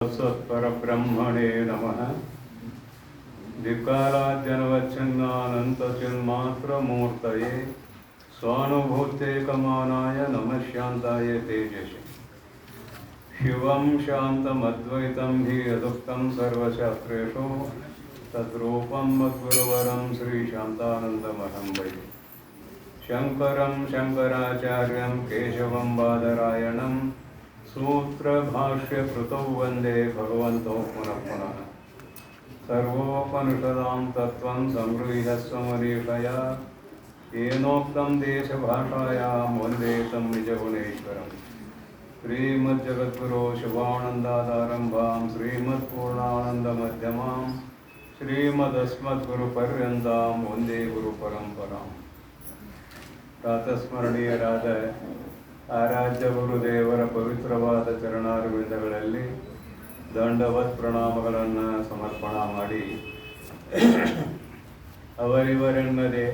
परब्रह्मणे नमः। विकाराद्यनवच्छिन्नानन्तचिन्मात्रमूर्तये स्वानुभूत्येकमानाय नमः शान्ताय तेजसे। शिवं शान्तमद्वैतं हि यदुक्तं सर्वशास्त्रेषु तद्रूपं मद्गुरुवरं श्रीशान्तानन्दमहं वै। शङ्करं शङ्कराचार्यं केशवं बादरायणं सूत्रभाष्यकृतौ वन्दे भगवन्तौ पुनः पुनः। सर्वोपनिषदां तत्त्वं संगृह्य स्वमनीषया येनोक्तं देशभाषायां वन्दे तं निजगुणेश्वरम्। श्रीमज्जगद्गुरो शिवानन्दादारम्भां श्रीमत्पूर्णानन्दमध्यमां श्रीमदस्मद्गुरुपर्यन्तां वन्दे गुरुपरम्पराम्। ಪ್ರಾತಸ್ಮರಣೀಯರಾದ ಆರಾಧ್ಯ ಗುರುದೇವರ ಪವಿತ್ರವಾದ ಚರಣಾರವಿಂದಗಳಲ್ಲಿ ದಂಡವತ್ ಪ್ರಣಾಮಗಳನ್ನು ಸಮರ್ಪಣ ಮಾಡಿ, ಅವರಿವರೆನ್ನದೆ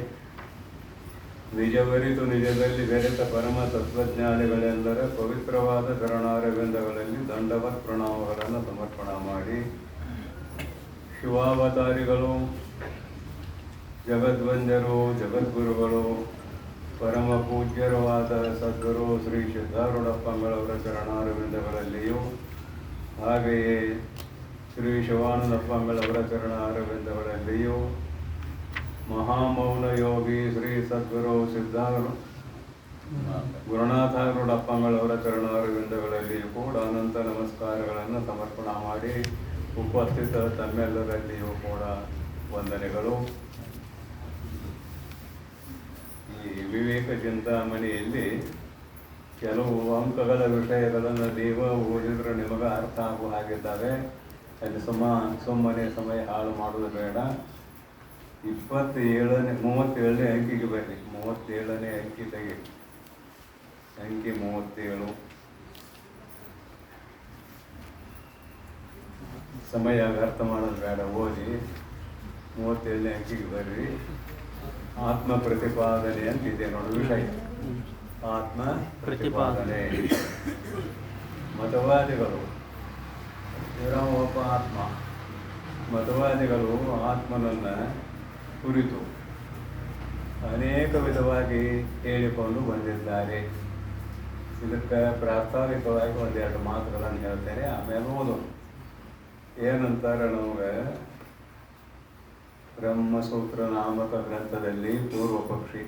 ನಿಜವರಿತು ನಿಜದಲ್ಲಿ ಬೆರೆತ ಪರಮ ತತ್ವಜ್ಞಾನಿಗಳೆಲ್ಲರ ಪವಿತ್ರವಾದ ಚರಣಾರವಿಂದಗಳಲ್ಲಿ ದಂಡವತ್ ಪ್ರಣಾಮಗಳನ್ನು ಸಮರ್ಪಣ ಮಾಡಿ, ಶಿವಾವತಾರಿಗಳು, ಜಗದ್ವಂದ್ಯರು, ಜಗದ್ಗುರುಗಳು, ಪರಮ ಪೂಜ್ಯರವಾದ ಸದ್ಗುರು ಶ್ರೀ ಸಿದ್ಧಾರೂಢಪ್ಪಂಗಳವರ ಚರಣಾರವಿಂದಗಳಲ್ಲಿಯೂ, ಹಾಗೆಯೇ ಶ್ರೀ ಶಿವಾನಂದಪ್ಪಂಗಳವರ ಚರಣಾರವಿಂದಗಳಲ್ಲಿಯೂ, ಮಹಾಮೌನ ಯೋಗಿ ಶ್ರೀ ಸದ್ಗುರು ಗುರುನಾಥಾರೂಢಪ್ಪಂಗಳವರ ಚರಣಾರವಿಂದಗಳಲ್ಲಿಯೂ ಕೂಡ ಅನಂತ ನಮಸ್ಕಾರಗಳನ್ನು ಸಮರ್ಪಣ ಮಾಡಿ, ಉಪಸ್ಥಿತ ತಮ್ಮೆಲ್ಲರಲ್ಲಿಯೂ ಕೂಡ ವಂದನೆಗಳು. ಈ ವಿವೇಕ ಚಿಂತಾಮಣಿಯಲ್ಲಿ ಕೆಲವು ಅಂಕಗಳ ವಿಷಯಗಳನ್ನು ನೀವು ಓದಿದ್ರೆ ನಿಮಗೆ ಅರ್ಥ ಆಗುವ ಹಾಗಿದ್ದಾವೆ. ಅಲ್ಲಿ ಸುಮ್ಮನೆ ಸಮಯ ಹಾಳು ಮಾಡೋದು ಬೇಡ. 37ನೇ ಅಂಕಿಗೆ ಬರ್ರಿ. 37ನೇ ಅಂಕಿ ತೆಗಿ. ಅಂಕಿ 37. ಸಮಯ ವ್ಯರ್ಥ ಮಾಡೋದು ಬೇಡ, ಓದಿ. 37ನೇ ಅಂಕಿಗೆ ಬರ್ರಿ. ಆತ್ಮ ಪ್ರತಿಪಾದನೆ ಅಂತಿದೆ ನೋಡಿ ವಿಷಯ. ಆತ್ಮ ಪ್ರತಿಪಾದನೆ. ಮತವಾದಿಗಳು ಒಬ್ಬ ಆತ್ಮ. ಮತವಾದಿಗಳು ಆತ್ಮನನ್ನು ಕುರಿತು ಅನೇಕ ವಿಧವಾಗಿ ಹೇಳಿಕೊಂಡು ಬಂದಿದ್ದಾರೆ. ಇದಕ್ಕೆ ಪ್ರಾಸ್ತಾವಿಕವಾಗಿ ಒಂದೆರಡು ಮಾತುಗಳನ್ನು ಹೇಳ್ತೇನೆ, ಆಮೇಲೆ ಓದೋಣ. ಏನಂತಾರೆ ನಮಗೆ ಬ್ರಹ್ಮಸೂತ್ರ ನಾಮಕ ಗ್ರಂಥದಲ್ಲಿ ಪೂರ್ವ ಪಕ್ಷಿ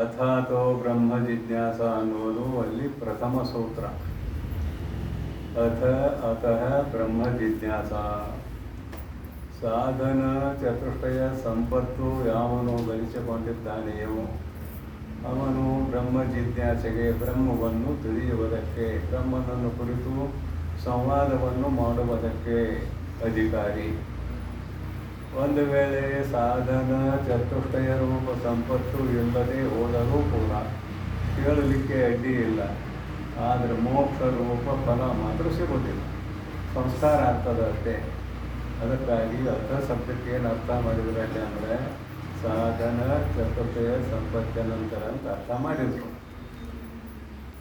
ಅಥಾತೋ ಬ್ರಹ್ಮ ಜಿಜ್ಞಾಸ ಅನ್ನುವುದು ಅಲ್ಲಿ ಪ್ರಥಮ ಸೂತ್ರ. ಅತಃ ಬ್ರಹ್ಮ ಜಿಜ್ಞಾಸ. ಸಾಧನ ಚತುಷ್ಟಯ ಸಂಪತ್ತು ಯಾವನು ಗಳಿಸಿಕೊಂಡಿದ್ದಾನೆಯೋ ಅವನು ಬ್ರಹ್ಮ ಜಿಜ್ಞಾಸೆಗೆ, ಬ್ರಹ್ಮವನ್ನು ತಿಳಿಯುವುದಕ್ಕೆ, ಬ್ರಹ್ಮನನ್ನು ಕುರಿತು ಸಂವಾದವನ್ನು ಮಾಡುವುದಕ್ಕೆ ಅಧಿಕಾರಿ. ಒಂದು ವೇಳೆ ಸಾಧನ ಚತುಷ್ಟಯ ರೂಪ ಸಂಪತ್ತು ಇಲ್ಲದೆ ಹೋದರೂ ಕೂಡ ಕೇಳಲಿಕ್ಕೆ ಅಡ್ಡಿ ಇಲ್ಲ. ಆದರೆ ಮೋಕ್ಷ ರೂಪ ಫಲ ಮಾತ್ರ ಸಿಗುವುದಿಲ್ಲ, ಸಂಸ್ಕಾರ ಆಗ್ತದೆ ಅಷ್ಟೇ. ಅದಕ್ಕಾಗಿ ಅರ್ಥ ಶಬ್ದಕ್ಕೆ ಏನು ಅರ್ಥ ಮಾಡಿದ್ರೆ ಅಂದರೆ ಸಾಧನ ಚತುಷ್ಟಯ ಸಂಪತ್ತಿನ ನಂತರ ಅಂತ ಅರ್ಥ ಮಾಡಿದರು.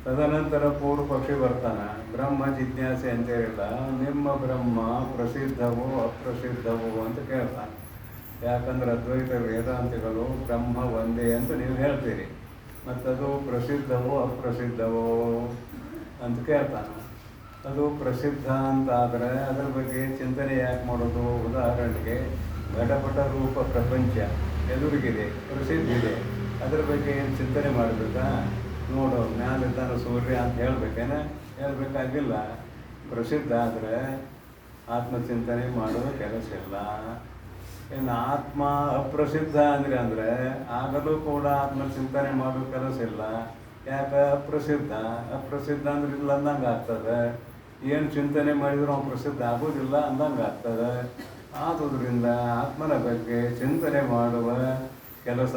ತದನಂತರ ಪೂರ್ವ ಪಕ್ಷಿ ಬರ್ತಾನೆ. ಬ್ರಹ್ಮ ಜಿಜ್ಞಾಸೆ ಅಂತೇಳಿಲ್ಲ, ನಿಮ್ಮ ಬ್ರಹ್ಮ ಪ್ರಸಿದ್ಧವೋ ಅಪ್ರಸಿದ್ಧವೋ ಅಂತ ಕೇಳ್ತಾನೆ. ಯಾಕಂದ್ರೆ ಅದ್ವೈತ ವೇದಾಂತಿಗಳು ಬ್ರಹ್ಮ ಒಂದೇ ಅಂತ ನೀವು ಹೇಳ್ತೀರಿ, ಮತ್ತದು ಪ್ರಸಿದ್ಧವೋ ಅಪ್ರಸಿದ್ಧವೋ ಅಂತ ಕೇಳ್ತಾನೆ. ಅದು ಪ್ರಸಿದ್ಧ ಅಂತಾದರೆ ಅದರ ಬಗ್ಗೆ ಚಿಂತನೆ ಯಾಕೆ ಮಾಡೋದು? ಉದಾಹರಣೆಗೆ ಘಟಪಟ ರೂಪ ಪ್ರಪಂಚ ಎದುರಿಗಿದೆ, ಪ್ರಸಿದ್ಧಿದೆ, ಅದರ ಬಗ್ಗೆ ಏನು ಚಿಂತನೆ ಮಾಡಬೇಕಾ? ನೋಡು ಮ್ಯಾಲಿದ್ದಾನೆ ಸೂರ್ಯ ಅಂತ ಹೇಳ್ಬೇಕಾಗಿಲ್ಲ. ಪ್ರಸಿದ್ಧ ಆದರೆ ಆತ್ಮಚಿಂತನೆ ಮಾಡುವ ಕೆಲಸ ಇಲ್ಲ. ಇನ್ನು ಆತ್ಮ ಅಪ್ರಸಿದ್ಧ ಅಂದರೆ ಆಗಲೂ ಕೂಡ ಆತ್ಮಚಿಂತನೆ ಮಾಡೋ ಕೆಲಸ ಇಲ್ಲ. ಯಾಕೆ? ಅಪ್ರಸಿದ್ಧ ಅಂದ್ರೆ ಇಲ್ಲ ಅಂದಂಗೆ ಆಗ್ತದೆ. ಏನು ಚಿಂತನೆ ಮಾಡಿದ್ರು ಅವ್ನು ಪ್ರಸಿದ್ಧ ಆಗೋದಿಲ್ಲ ಅಂದಂಗೆ ಆಗ್ತದೆ. ಆದುದರಿಂದ ಆತ್ಮನ ಬಗ್ಗೆ ಚಿಂತನೆ ಮಾಡುವ ಕೆಲಸ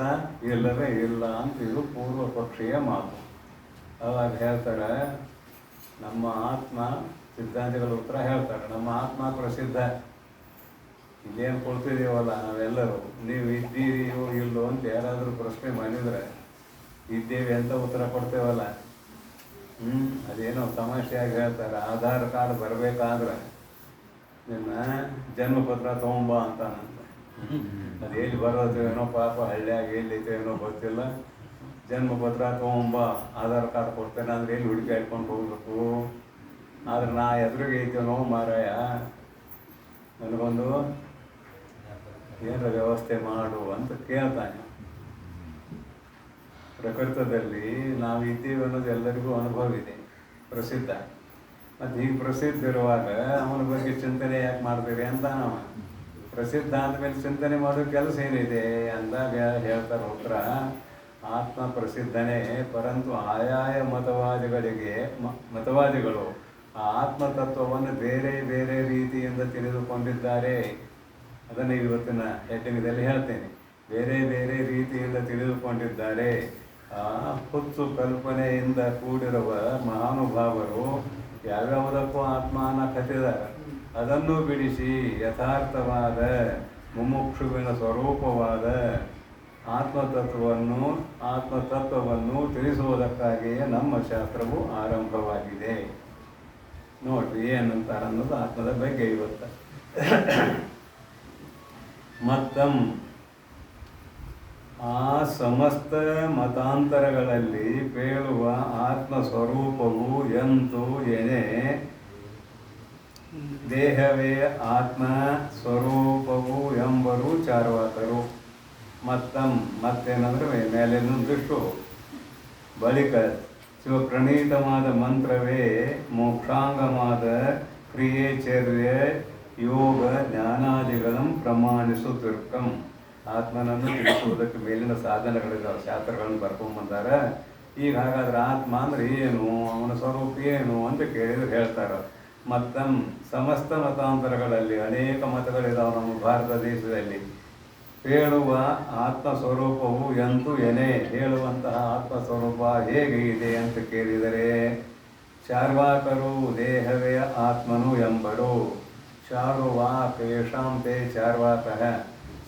ಇಲ್ಲವೇ ಇಲ್ಲ ಅಂತ ಇದು ಪೂರ್ವ ಪಕ್ಷೀಯ ಮಾತು. ಅವಾಗ ಹೇಳ್ತಾರೆ, ನಮ್ಮ ಆತ್ಮ, ಸಿದ್ಧಾಂತಿಗಳ ಉತ್ತರ ಹೇಳ್ತಾರೆ, ನಮ್ಮ ಆತ್ಮ ಪ್ರಸಿದ್ಧ. ಇಲ್ಲೇನು ಕೊಡ್ತಿದ್ದೀವಲ್ಲ ನಾವೆಲ್ಲರೂ, ನೀವು ಇದ್ದೀರಿಯೋ ಇಲ್ಲೋ ಅಂತ ಯಾರಾದರೂ ಪ್ರಶ್ನೆ ಮಾಡಿದರೆ ಇದ್ದೇವೆ ಅಂತ ಉತ್ತರ ಕೊಡ್ತೇವಲ್ಲ. ಅದೇನೋ ತಮಾಷೆಯಾಗಿ ಹೇಳ್ತಾರೆ, ಆಧಾರ್ ಕಾರ್ಡ್ ಬರಬೇಕಾದ್ರೆ ನಿನ್ನ ಜನ್ಮಪತ್ರ ತೊಗೊಂಬ ಅಂತಾನಂತ. ಅದು ಎಲ್ಲಿ ಬರೋದು ಏನೋ ಪಾಪ, ಹಳ್ಳಿಯಾಗ ಎಲ್ಲೈತೆ ಏನೋ ಗೊತ್ತಿಲ್ಲ. ಜನ್ಮಪತ್ರ ತೊಗೊಂಬ, ಆಧಾರ್ ಕಾರ್ಡ್ ಕೊಡ್ತೇನೆ ಅಂದ್ರೆ ಎಲ್ಲಿ ಹುಡುಕಿ ಹಾಡ್ಕೊಂಡು ಹೋಗ್ಬೇಕು. ಆದ್ರೆ ನಾ ಎದುರಿಗೆ ಐತೇನೋ ಮಾರಾಯ, ನನಗೊಂದು ಏನಾರ ವ್ಯವಸ್ಥೆ ಮಾಡು ಅಂತ ಕೇಳ್ತಾನೆ. ಪ್ರಕೃತದಲ್ಲಿ ನಾವು ಇದ್ದೀವಿ ಅನ್ನೋದು ಎಲ್ಲರಿಗೂ ಅನುಭವ ಇದೆ, ಪ್ರಸಿದ್ಧ. ಮತ್ತು ಹೀಗೆ ಪ್ರಸಿದ್ಧ ಇರುವಾಗ ಅವನ ಬಗ್ಗೆ ಚಿಂತನೆ ಯಾಕೆ ಮಾಡ್ತೀರಿ ಅಂತ ನಾವು ಪ್ರಸಿದ್ಧ ಅಂದಮೇಲೆ ಚಿಂತನೆ ಮಾಡೋ ಕೆಲಸ ಏನಿದೆ ಅಂದಾಗ ಹೇಳ್ತಾರೆ ಉತ್ತರ, ಆತ್ಮ ಪ್ರಸಿದ್ಧನೇ. ಪರಂತು ಆಯಾಯ ಮತವಾದಿಗಳು ಆ ಆತ್ಮತತ್ವವನ್ನು ಬೇರೆ ಬೇರೆ ರೀತಿಯಿಂದ ತಿಳಿದುಕೊಂಡಿದ್ದಾರೆ. ಅದನ್ನು ಇವತ್ತಿನ ಹೆಡ್ಡಿಂಗದಲ್ಲಿ ಹೇಳ್ತೇನೆ. ಬೇರೆ ಬೇರೆ ರೀತಿಯಿಂದ ತಿಳಿದುಕೊಂಡಿದ್ದಾರೆ. ಆ ಹುಚ್ಚು ಕಲ್ಪನೆಯಿಂದ ಕೂಡಿರುವ ಮಹಾನುಭಾವರು ಯಾವ್ಯಾವುದಕ್ಕೂ ಆತ್ಮಾನ ಕಥೆದಾರ. ಅದನ್ನು ಬಿಡಿಸಿ ಯಥಾರ್ಥವಾದ ಮುಮುಕ್ಷುವಿನ ಸ್ವರೂಪವಾದ ಆತ್ಮತತ್ವವನ್ನು ತಿಳಿಸುವುದಕ್ಕಾಗಿಯೇ ನಮ್ಮ ಶಾಸ್ತ್ರವು ಆರಂಭವಾಗಿದೆ. ನೋಡ್ರಿ ಏನಂತಾರೆ ಅನ್ನೋದು ಆತ್ಮದ ಬಗ್ಗೆ ಇವತ್ತು. ಮತ್ತಂ ಆ ಸಮಸ್ತ ಮತಾಂತರಗಳಲ್ಲಿ ಪೇಳುವ ಆತ್ಮ ಸ್ವರೂಪವು ಎಂತು ಏನೇ ದೇಹವೇ ಆತ್ಮ ಸ್ವರೂಪವು ಎಂಬರು ಚಾರ್ವಾಕರು. ಮತ್ತೇನಂದ್ರೆ ಮೇಲಿನದಿಷ್ಟು ಬಳಿಕ ಶಿವಪ್ರಣೀತವಾದ ಮಂತ್ರವೇ ಮೋಕ್ಷಾಂಗವಾದ ಕ್ರಿಯೆಚರ್ಯ ಯೋಗ ಜ್ಞಾನಾದಿಗಳನ್ನು ಪ್ರಮಾಣಿಸುತ್ತಿರ್ಕಂ. ಆತ್ಮನನ್ನು ತಿಳಿಸುವುದಕ್ಕೆ ಮೇಲಿನ ಸಾಧನಗಳಿದ್ದಾವೆ, ಶಾಸ್ತ್ರಗಳನ್ನು ಬರ್ಕೊಂಡ್ಬಂದಾರ. ಈಗ ಹಾಗಾದ್ರೆ ಆತ್ಮ ಅಂದ್ರೆ ಏನು, ಅವನ ಸ್ವರೂಪ ಏನು ಅಂತ ಕೇಳಿದ್ರೆ ಹೇಳ್ತಾರೆ. ಸಮಸ್ತ ಮತಾಂತರಗಳಲ್ಲಿ ಅನೇಕ ಮತಗಳಿದಾವೆ ನಮ್ಮ ಭಾರತ ದೇಶದಲ್ಲಿ. ಹೇಳುವ ಆತ್ಮಸ್ವರೂಪವು ಎಂತೂ ಏನೇ ಹೇಳುವಂತಹ ಆತ್ಮಸ್ವರೂಪ ಹೇಗೆ ಇದೆ ಅಂತ ಕೇಳಿದರೆ ಚಾರ್ವಾಕರು ದೇಹವೇ ಆತ್ಮನು ಎಂಬರು. ಚಾರುವಾಕ್ ಯಶಾಂತೆ ಚಾರ್ವಾಕಃ.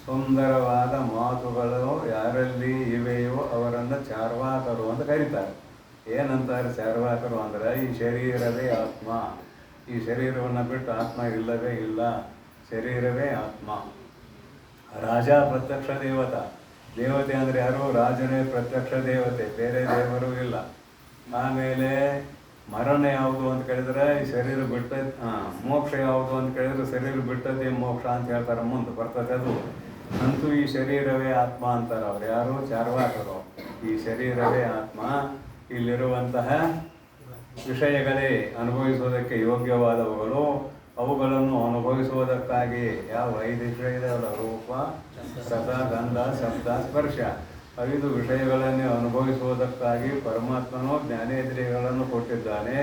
ಸುಂದರವಾದ ಮಾತುಗಳು ಯಾರಲ್ಲಿ ಇವೆಯೋ ಅವರನ್ನು ಚಾರ್ವಾಕರು ಅಂತ ಕರೀತಾರೆ. ಏನಂತಾರೆ ಚಾರ್ವಾಕರು ಅಂದರೆ, ಈ ಶರೀರವೇ ಆತ್ಮ, ಈ ಶರೀರವನ್ನು ಬಿಟ್ಟು ಆತ್ಮ ಇಲ್ಲವೇ ಇಲ್ಲ, ಶರೀರವೇ ಆತ್ಮ. ರಾಜ ಪ್ರತ್ಯಕ್ಷ ದೇವತೆ ಅಂದರೆ ಯಾರು? ರಾಜನೇ ಪ್ರತ್ಯಕ್ಷ ದೇವತೆ, ಬೇರೆ ದೇವರು ಇಲ್ಲ. ಆಮೇಲೆ ಮರಣ ಯಾವುದು ಅಂತ ಕೇಳಿದ್ರೆ ಈ ಶರೀರ ಬಿಟ್ಟದ್ದು, ಮೋಕ್ಷ ಯಾವುದು ಅಂತ ಕೇಳಿದ್ರೆ ಶರೀರ ಬಿಟ್ಟದ್ದೇ ಮೋಕ್ಷ ಅಂತ ಹೇಳ್ತಾರೆ, ಮುಂದೆ ಬರ್ತದೆ ಅದು. ಅಂತೂ ಈ ಶರೀರವೇ ಆತ್ಮ ಅಂತಾರೆ ಅವ್ರು. ಯಾರು? ಚಾರ್ವಾಕರು. ಈ ಶರೀರವೇ ಆತ್ಮ, ಇಲ್ಲಿರುವಂತಹ ವಿಷಯಗಳೇ ಅನುಭವಿಸುವುದಕ್ಕೆ ಯೋಗ್ಯವಾದವುಗಳು, ಅವುಗಳನ್ನು ಅನುಭವಿಸುವುದಕ್ಕಾಗಿ ಯಾವ 5 ವಿಷಯ ಇದೆಯಲ್ಲ, ರೂಪ ರಸ ಗಂಧ ಶಬ್ದ ಸ್ಪರ್ಶ, 5 ವಿಷಯಗಳನ್ನೇ ಅನುಭವಿಸುವುದಕ್ಕಾಗಿ ಪರಮಾತ್ಮನು ಜ್ಞಾನೇಂದ್ರಿಯಗಳನ್ನು ಕೊಟ್ಟಿದ್ದಾನೆ,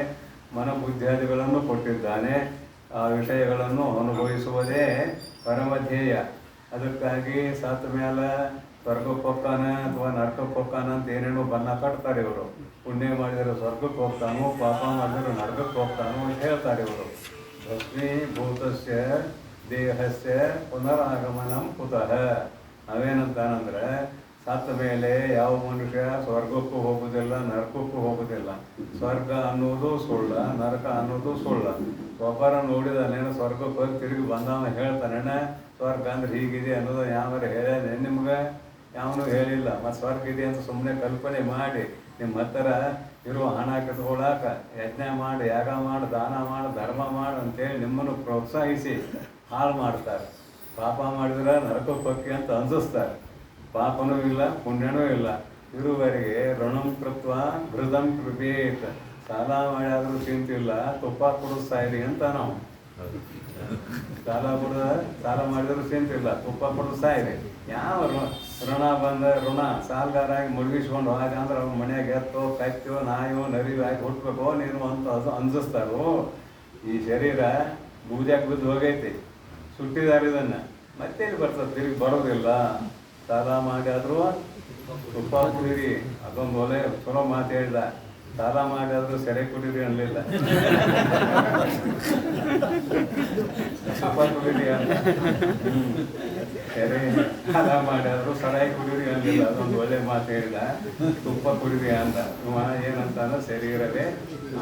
ಮನಬುದ್ಧಿಯಾದಿಗಳನ್ನು ಕೊಟ್ಟಿದ್ದಾನೆ. ಆ ವಿಷಯಗಳನ್ನು ಅನುಭವಿಸುವುದೇ ಪರಮಧ್ಯೇಯ. ಅದಕ್ಕಾಗಿ ಸತ್ತ ಮೇಲೆ ಸ್ವರ್ಗಕ್ಕೆ ಹೋಗ್ತಾನೆ ಅಥವಾ ನರಕಕ್ಕೆ ಹೋಗ್ತಾನೆ ಅಂತ ಏನೇನೋ ಬಣ್ಣ ಕಟ್ತಾರೆ ಇವರು. ಪುಣ್ಯ ಮಾಡಿದರೆ ಸ್ವರ್ಗಕ್ಕೆ ಹೋಗ್ತಾನೋ, ಪಾಪ ಮಾಡಿದರೆ ನರಕಕ್ಕೆ ಹೋಗ್ತಾನೋ ಅಂತ ಹೇಳ್ತಾರೆ ಇವರು. ಭಸ್ಮೀಭೂತಸ್ಯ ದೇಹಸ್ಯ ಪುನರಾಗಮನಂ ಕುತಃ. ಅವೇನಂತಾನಂದ್ರೆ, ಸತ್ತ ಮೇಲೆ ಯಾವ ಮನುಷ್ಯ ಸ್ವರ್ಗಕ್ಕೂ ಹೋಗುವುದಿಲ್ಲ, ನರಕಕ್ಕೂ ಹೋಗುವುದಿಲ್ಲ. ಸ್ವರ್ಗ ಅನ್ನೋದು ಸುಳ್ಳ, ನರಕ ಅನ್ನೋದು ಸುಳ್ಳ. ಒಬ್ಬರ ನೋಡಿದಾನೇನೋ ಸ್ವರ್ಗಕ್ಕೆ ಹೋಗಿ ತಿರುಗಿ ಬಂದವ ಹೇಳ್ತಾನೆ ಸ್ವರ್ಗ ಅಂದ್ರೆ ಹೀಗಿದೆ ಅನ್ನೋದು ಯಾವಾರ ಹೇಳ್ಯಾನೆ ನಿಮ್ಗೆ? ಯಾವನು ಹೇಳಿಲ್ಲ. ಮತ್ತು ಸ್ವರ್ಗ ಇದೆ ಅಂತ ಸುಮ್ಮನೆ ಕಲ್ಪನೆ ಮಾಡಿ ನಿಮ್ಮ ಹತ್ತಿರ ಇರುವ ಹಣ ಕಿತ್ಕೊಳ್ಳಾಕ ಯಜ್ಞ ಮಾಡಿ, ಯಾಗ ಮಾಡಿ, ದಾನ ಮಾಡಿ, ಧರ್ಮ ಮಾಡಿ ಅಂತೇಳಿ ನಿಮ್ಮನ್ನು ಪ್ರೋತ್ಸಾಹಿಸಿ ಹಾಳು ಮಾಡ್ತಾರೆ. ಪಾಪ ಮಾಡಿದ್ರೆ ನರಕಕ್ಕೆ ಹೊಕ್ಕಿ ಅಂತ ಅಂಜಿಸ್ತಾರೆ. ಪಾಪನೂ ಇಲ್ಲ, ಪುಣ್ಯನೂ ಇಲ್ಲ. ಇರುವರೆಗೆ ಋಣಂ ಕೃತ್ವ ಘೃತಂ ಕೃಪೇತ್. ಸಾಲ ಮಾಡಿಯಾದರೂ ಚಿಂತಿಲ್ಲ, ತುಪ್ಪ ಕುಡಿದು ಸಾಯಿರಿ ಅಂತ ನಾವು. ಸಾಲ ಮಾಡಿದ್ರು ಚಿಂತಿಲ್ಲ, ತುಪ್ಪ ಕುಡಿದು ಸಾಯಿರಿ. ಯಾವ ಋಣ ಬಂದ ಋಣ ಸಾಲಗಾರಾಗಿ ಮುಳುಗಿಸ್ಕೊಂಡು ಹೋದ ಅಂದ್ರೆ ಅವ್ರ ಮನೆಯಾಗ ಎತ್ತೋ ಕತ್ತೋ ನಾಯೋ ನರಿಯೋ ಆಗಿ ಹುಟ್ಬೇಕೋ ನೀನು ಅಂತ ಅಂಜಿಸ್ತಾರೋ. ಈ ಶರೀರ ಬೂದ್ಯಾಕೆ ಬಿದ್ದು ಹೋಗೈತಿ, ಸುಟ್ಟಿದ್ದಾರೆ ಇದನ್ನು. ಮತ್ತೆ ಇಲ್ಲಿ ಬರ್ತದೆ, ತಿರುಗಿ ಬರೋದಿಲ್ಲ. ಸಾಲ ಮಾಡಿ ಆದರೂ ತುಪ್ಪ ಕುಡೀರಿ, ಅದೊಂದು ಒಳ್ಳೆ ಚಲೋ ಮಾತು ಹೇಳಿದ. ಸಾಲ ಮಾಡಿ ಆದರೂ ಸೆರೆ ಕುಡೀರಿ ಅನ್ನಲಿಲ್ಲ, ತುಪ್ಪ ಕುಡೀರಿ ಅಂತ. ಸರಿ ಅದ ಮಾಡ್ಯಾದ್ರು ಸರಾಯಿ ಕುಡಿರಿ ಅಂದಿಲ್ಲ, ಅದೊಂದು ಒಳ್ಳೆ ಮಾತು ಹೇಳಿದ. ತುಪ್ಪ ಕುಡಿರಿ ಅಂದ. ಏನಂತ ಶರೀರವೇ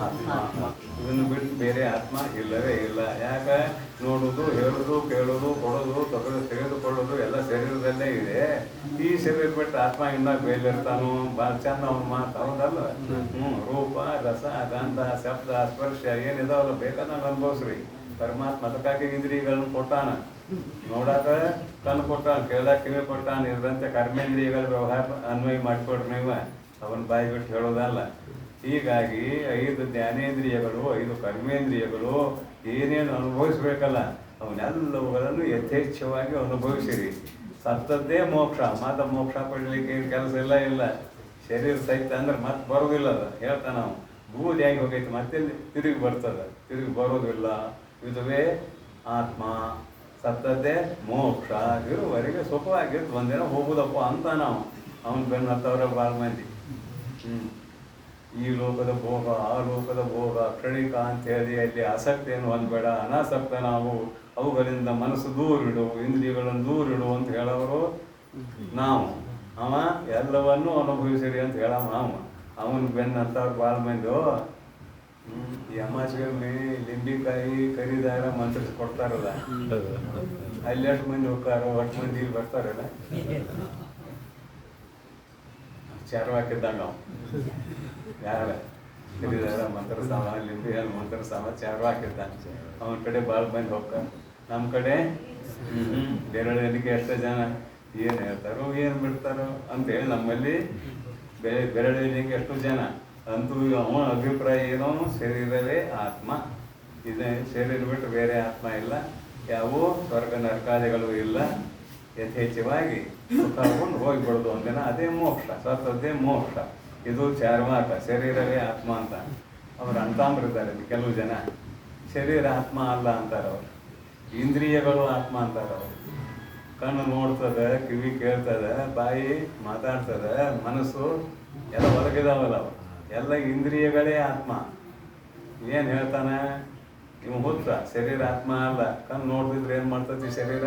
ಆತ್ಮ, ಇದನ್ನು ಬಿಟ್ಟು ಬೇರೆ ಆತ್ಮ ಇಲ್ಲವೇ ಇಲ್ಲ. ಯಾಕೆ ನೋಡುದು, ಹೇಳುದು, ಕೇಳುದು, ಕೊಡೋದು, ತೆಗೆದುಕೊಳ್ಳೋದು ಎಲ್ಲ ಶರೀರದಲ್ಲೇ ಇದೆ. ಈ ಶರೀರ ಬಿಟ್ಟು ಆತ್ಮ ಇನ್ನ ಬೇಲಿರ್ತಾನು. ಭಾಳ ಚಂದ ಅವನ ಮಾತು, ಹೌದಲ್ಲ? ರೂಪ, ರಸ, ಗಂಧ, ಶಬ್ದ, ಸ್ಪರ್ಶ ಏನಿದಾವಲ್ಲ ಬೇಕಾದಂಗ ಅನುಭವಿಸ್ರಿ. ಪರಮಾತ್ಮ ಅದಕ್ಕಾಗಿ ಇಂದ್ರಿಯಗಳನ್ನು ಕೊಟ್ಟಾನ. ನೋಡಾಕ ಕಣ್ಣು ಕೊಟ್ಟಾನ, ಕೇಳಾಕ ಕಿವಿ ಕೊಟ್ಟಾನ. ಇದ್ರಂತೆ ಕರ್ಮೇಂದ್ರಿಯಗಳ ವ್ಯವಹಾರ ಅನ್ವಯ ಮಾಡಿಕೊಡ್ರಿ ನೀವು, ಅವನ ಬಾಯಿ ಬಿಟ್ಟು ಹೇಳೋದಲ್ಲ. ಹೀಗಾಗಿ 5 ಜ್ಞಾನೇಂದ್ರಿಯಗಳು, 5 ಕರ್ಮೇಂದ್ರಿಯಗಳು ಏನೇನು ಅನುಭವಿಸ್ಬೇಕಲ್ಲ ಅವನ್ನೆಲ್ಲವುಗಳನ್ನು ಯಥೇಚ್ಛವಾಗಿ ಅನುಭವಿಸಿರಿ. ಸತ್ತದ್ದೇ ಮೋಕ್ಷ. ಮಾತ ಮೋಕ್ಷ ಪಡಲಿಕ್ಕೆ ಕೆಲಸ ಇಲ್ಲ. ಶರೀರ ಸಹಿತ ಅಂದ್ರೆ ಮತ್ತೆ ಬರೋದಿಲ್ಲ. ಅದು ಹೇಳ್ತಾನ ನಾವು, ಬೂದಿಯಾಗಿ ಹೋಗೈತಿ, ಮತ್ತೆ ತಿರುಗಿ ಬರ್ತದೆ, ತಿರುಗಿ ಬರೋದಿಲ್ಲ. ಇದುವೇ ಆತ್ಮ, ಸತ್ತದ್ದೇ ಮೋಕ್ಷ. ಇರುವರೆಗೆ ಸುಖವಾಗಿದ್ದು ಒಂದಿನ ಹೋಗುದಪ್ಪ ಅಂತ ನಾವು ಅವನು ಬೆನ್ನು ಹತ್ತವ್ರ ಭಾಳ ಮಂದಿ. ಈ ಲೋಕದ ಭೋಗ, ಆ ಲೋಕದ ಭೋಗ ಕ್ಷಣಿಕ ಅಂತೇಳಿ ಅಲ್ಲಿ ಆಸಕ್ತಿಯನ್ನು ಹೊಂದಬೇಡ, ಅನಾಸಕ್ತ ನಾವು, ಅವುಗಳಿಂದ ಮನಸ್ಸು ದೂರಿಡು, ಇಂದ್ರಿಯಗಳನ್ನು ದೂರಿಡು ಅಂತ ಹೇಳೋರು ನಾವು. ಅವ ಎಲ್ಲವನ್ನೂ ಅನುಭವಿಸಿರಿ ಅಂತ ಹೇಳ ಅವನು ಬೆನ್ನು ಹತ್ತವ್ರು ಭಾಳ ಮಂದಿ. ಈ ಅಮಾಸಿಗೆ ಲಿಂಬಿಕಾಯಿ ಕರಿದಾರ ಮಂತ್ರಿಸಿ ಕೊಡ್ತಾರಲ್ಲ, ಅಲ್ಲಿ ಎಷ್ಟು ಮಂದಿ ಹೋಗ್ತಾರೋ ಅಷ್ಟು ಮಂದಿ ಇಲ್ಲಿ ಬರ್ತಾರಲ್ಲ. ಚಾರ್ವಾಕಿದ್ದಾಗ ನಾವು ಯಾರ ಕರಿದಾರ ಮಂತ್ರ ಸಾಮ, ಲಿಂಬಿ ಅಲ್ಲಿ ಮಂತ್ರ ಸಾಮ ಚಾರ್ವಾಕಿದ್ದ. ಅವನ ಕಡೆ ಭಾಳ ಮಂದಿ ಹೋಗ್ತಾರೆ. ನಮ್ಮ ಕಡೆ ಬೆರಳಿಗೆ ಎಷ್ಟೋ ಜನ ಏನು ಹೇಳ್ತಾರೋ ಏನು ಬಿಡ್ತಾರೋ ಅಂತೇಳಿ ನಮ್ಮಲ್ಲಿ ಬೆರಳಿಗೆ ಎಷ್ಟು ಜನ ಅಂತೂ ಅವನ ಅಭಿಪ್ರಾಯ ಏನೋ ಶರೀರವೇ ಆತ್ಮ. ಇದೇ ಶರೀರ ಬಿಟ್ಟು ಬೇರೆ ಆತ್ಮ ಇಲ್ಲ. ಯಾವುವು ಸ್ವರ್ಗ ನರಕಾದಿಗಳು ಇಲ್ಲ. ಯಥೇಚ್ಛವಾಗಿ ಸುಖವನ್ನು ಹೋಗಿಬಿಡೋದು ಒಂದಿನ, ಅದೇ ಮೋಕ್ಷ. ಸತ್ತದ್ದೇ ಮೋಕ್ಷ. ಇದು ಚಾರ್ವಾಕ, ಶರೀರವೇ ಆತ್ಮ ಅಂತ ಅವ್ರು ಅಂತಾಂಬಿರ್ತಾರೆ. ಕೆಲವು ಜನ ಶರೀರ ಆತ್ಮ ಅಲ್ಲ ಅಂತಾರವ್ರು. ಇಂದ್ರಿಯಗಳು ಆತ್ಮ ಅಂತಾರವ್ರು. ಕಣ್ಣು ನೋಡ್ತದೆ, ಕಿವಿ ಕೇಳ್ತದೆ, ಬಾಯಿ ಮಾತಾಡ್ತದೆ, ಮನಸ್ಸು ಎಲ್ಲ ಹೊರಗಿದಾವಲ್ಲ ಅವು ಎಲ್ಲ ಇಂದ್ರಿಯಗಳೇ ಆತ್ಮ. ಏನು ಹೇಳ್ತಾನೆ ನೀವು? ಹುತ್ತ ಶರೀರ ಆತ್ಮ ಅಲ್ಲ. ಕಣ್ಣು ನೋಡ್ತಿದ್ರೆ ಏನು ಮಾಡ್ತತಿ ಶರೀರ,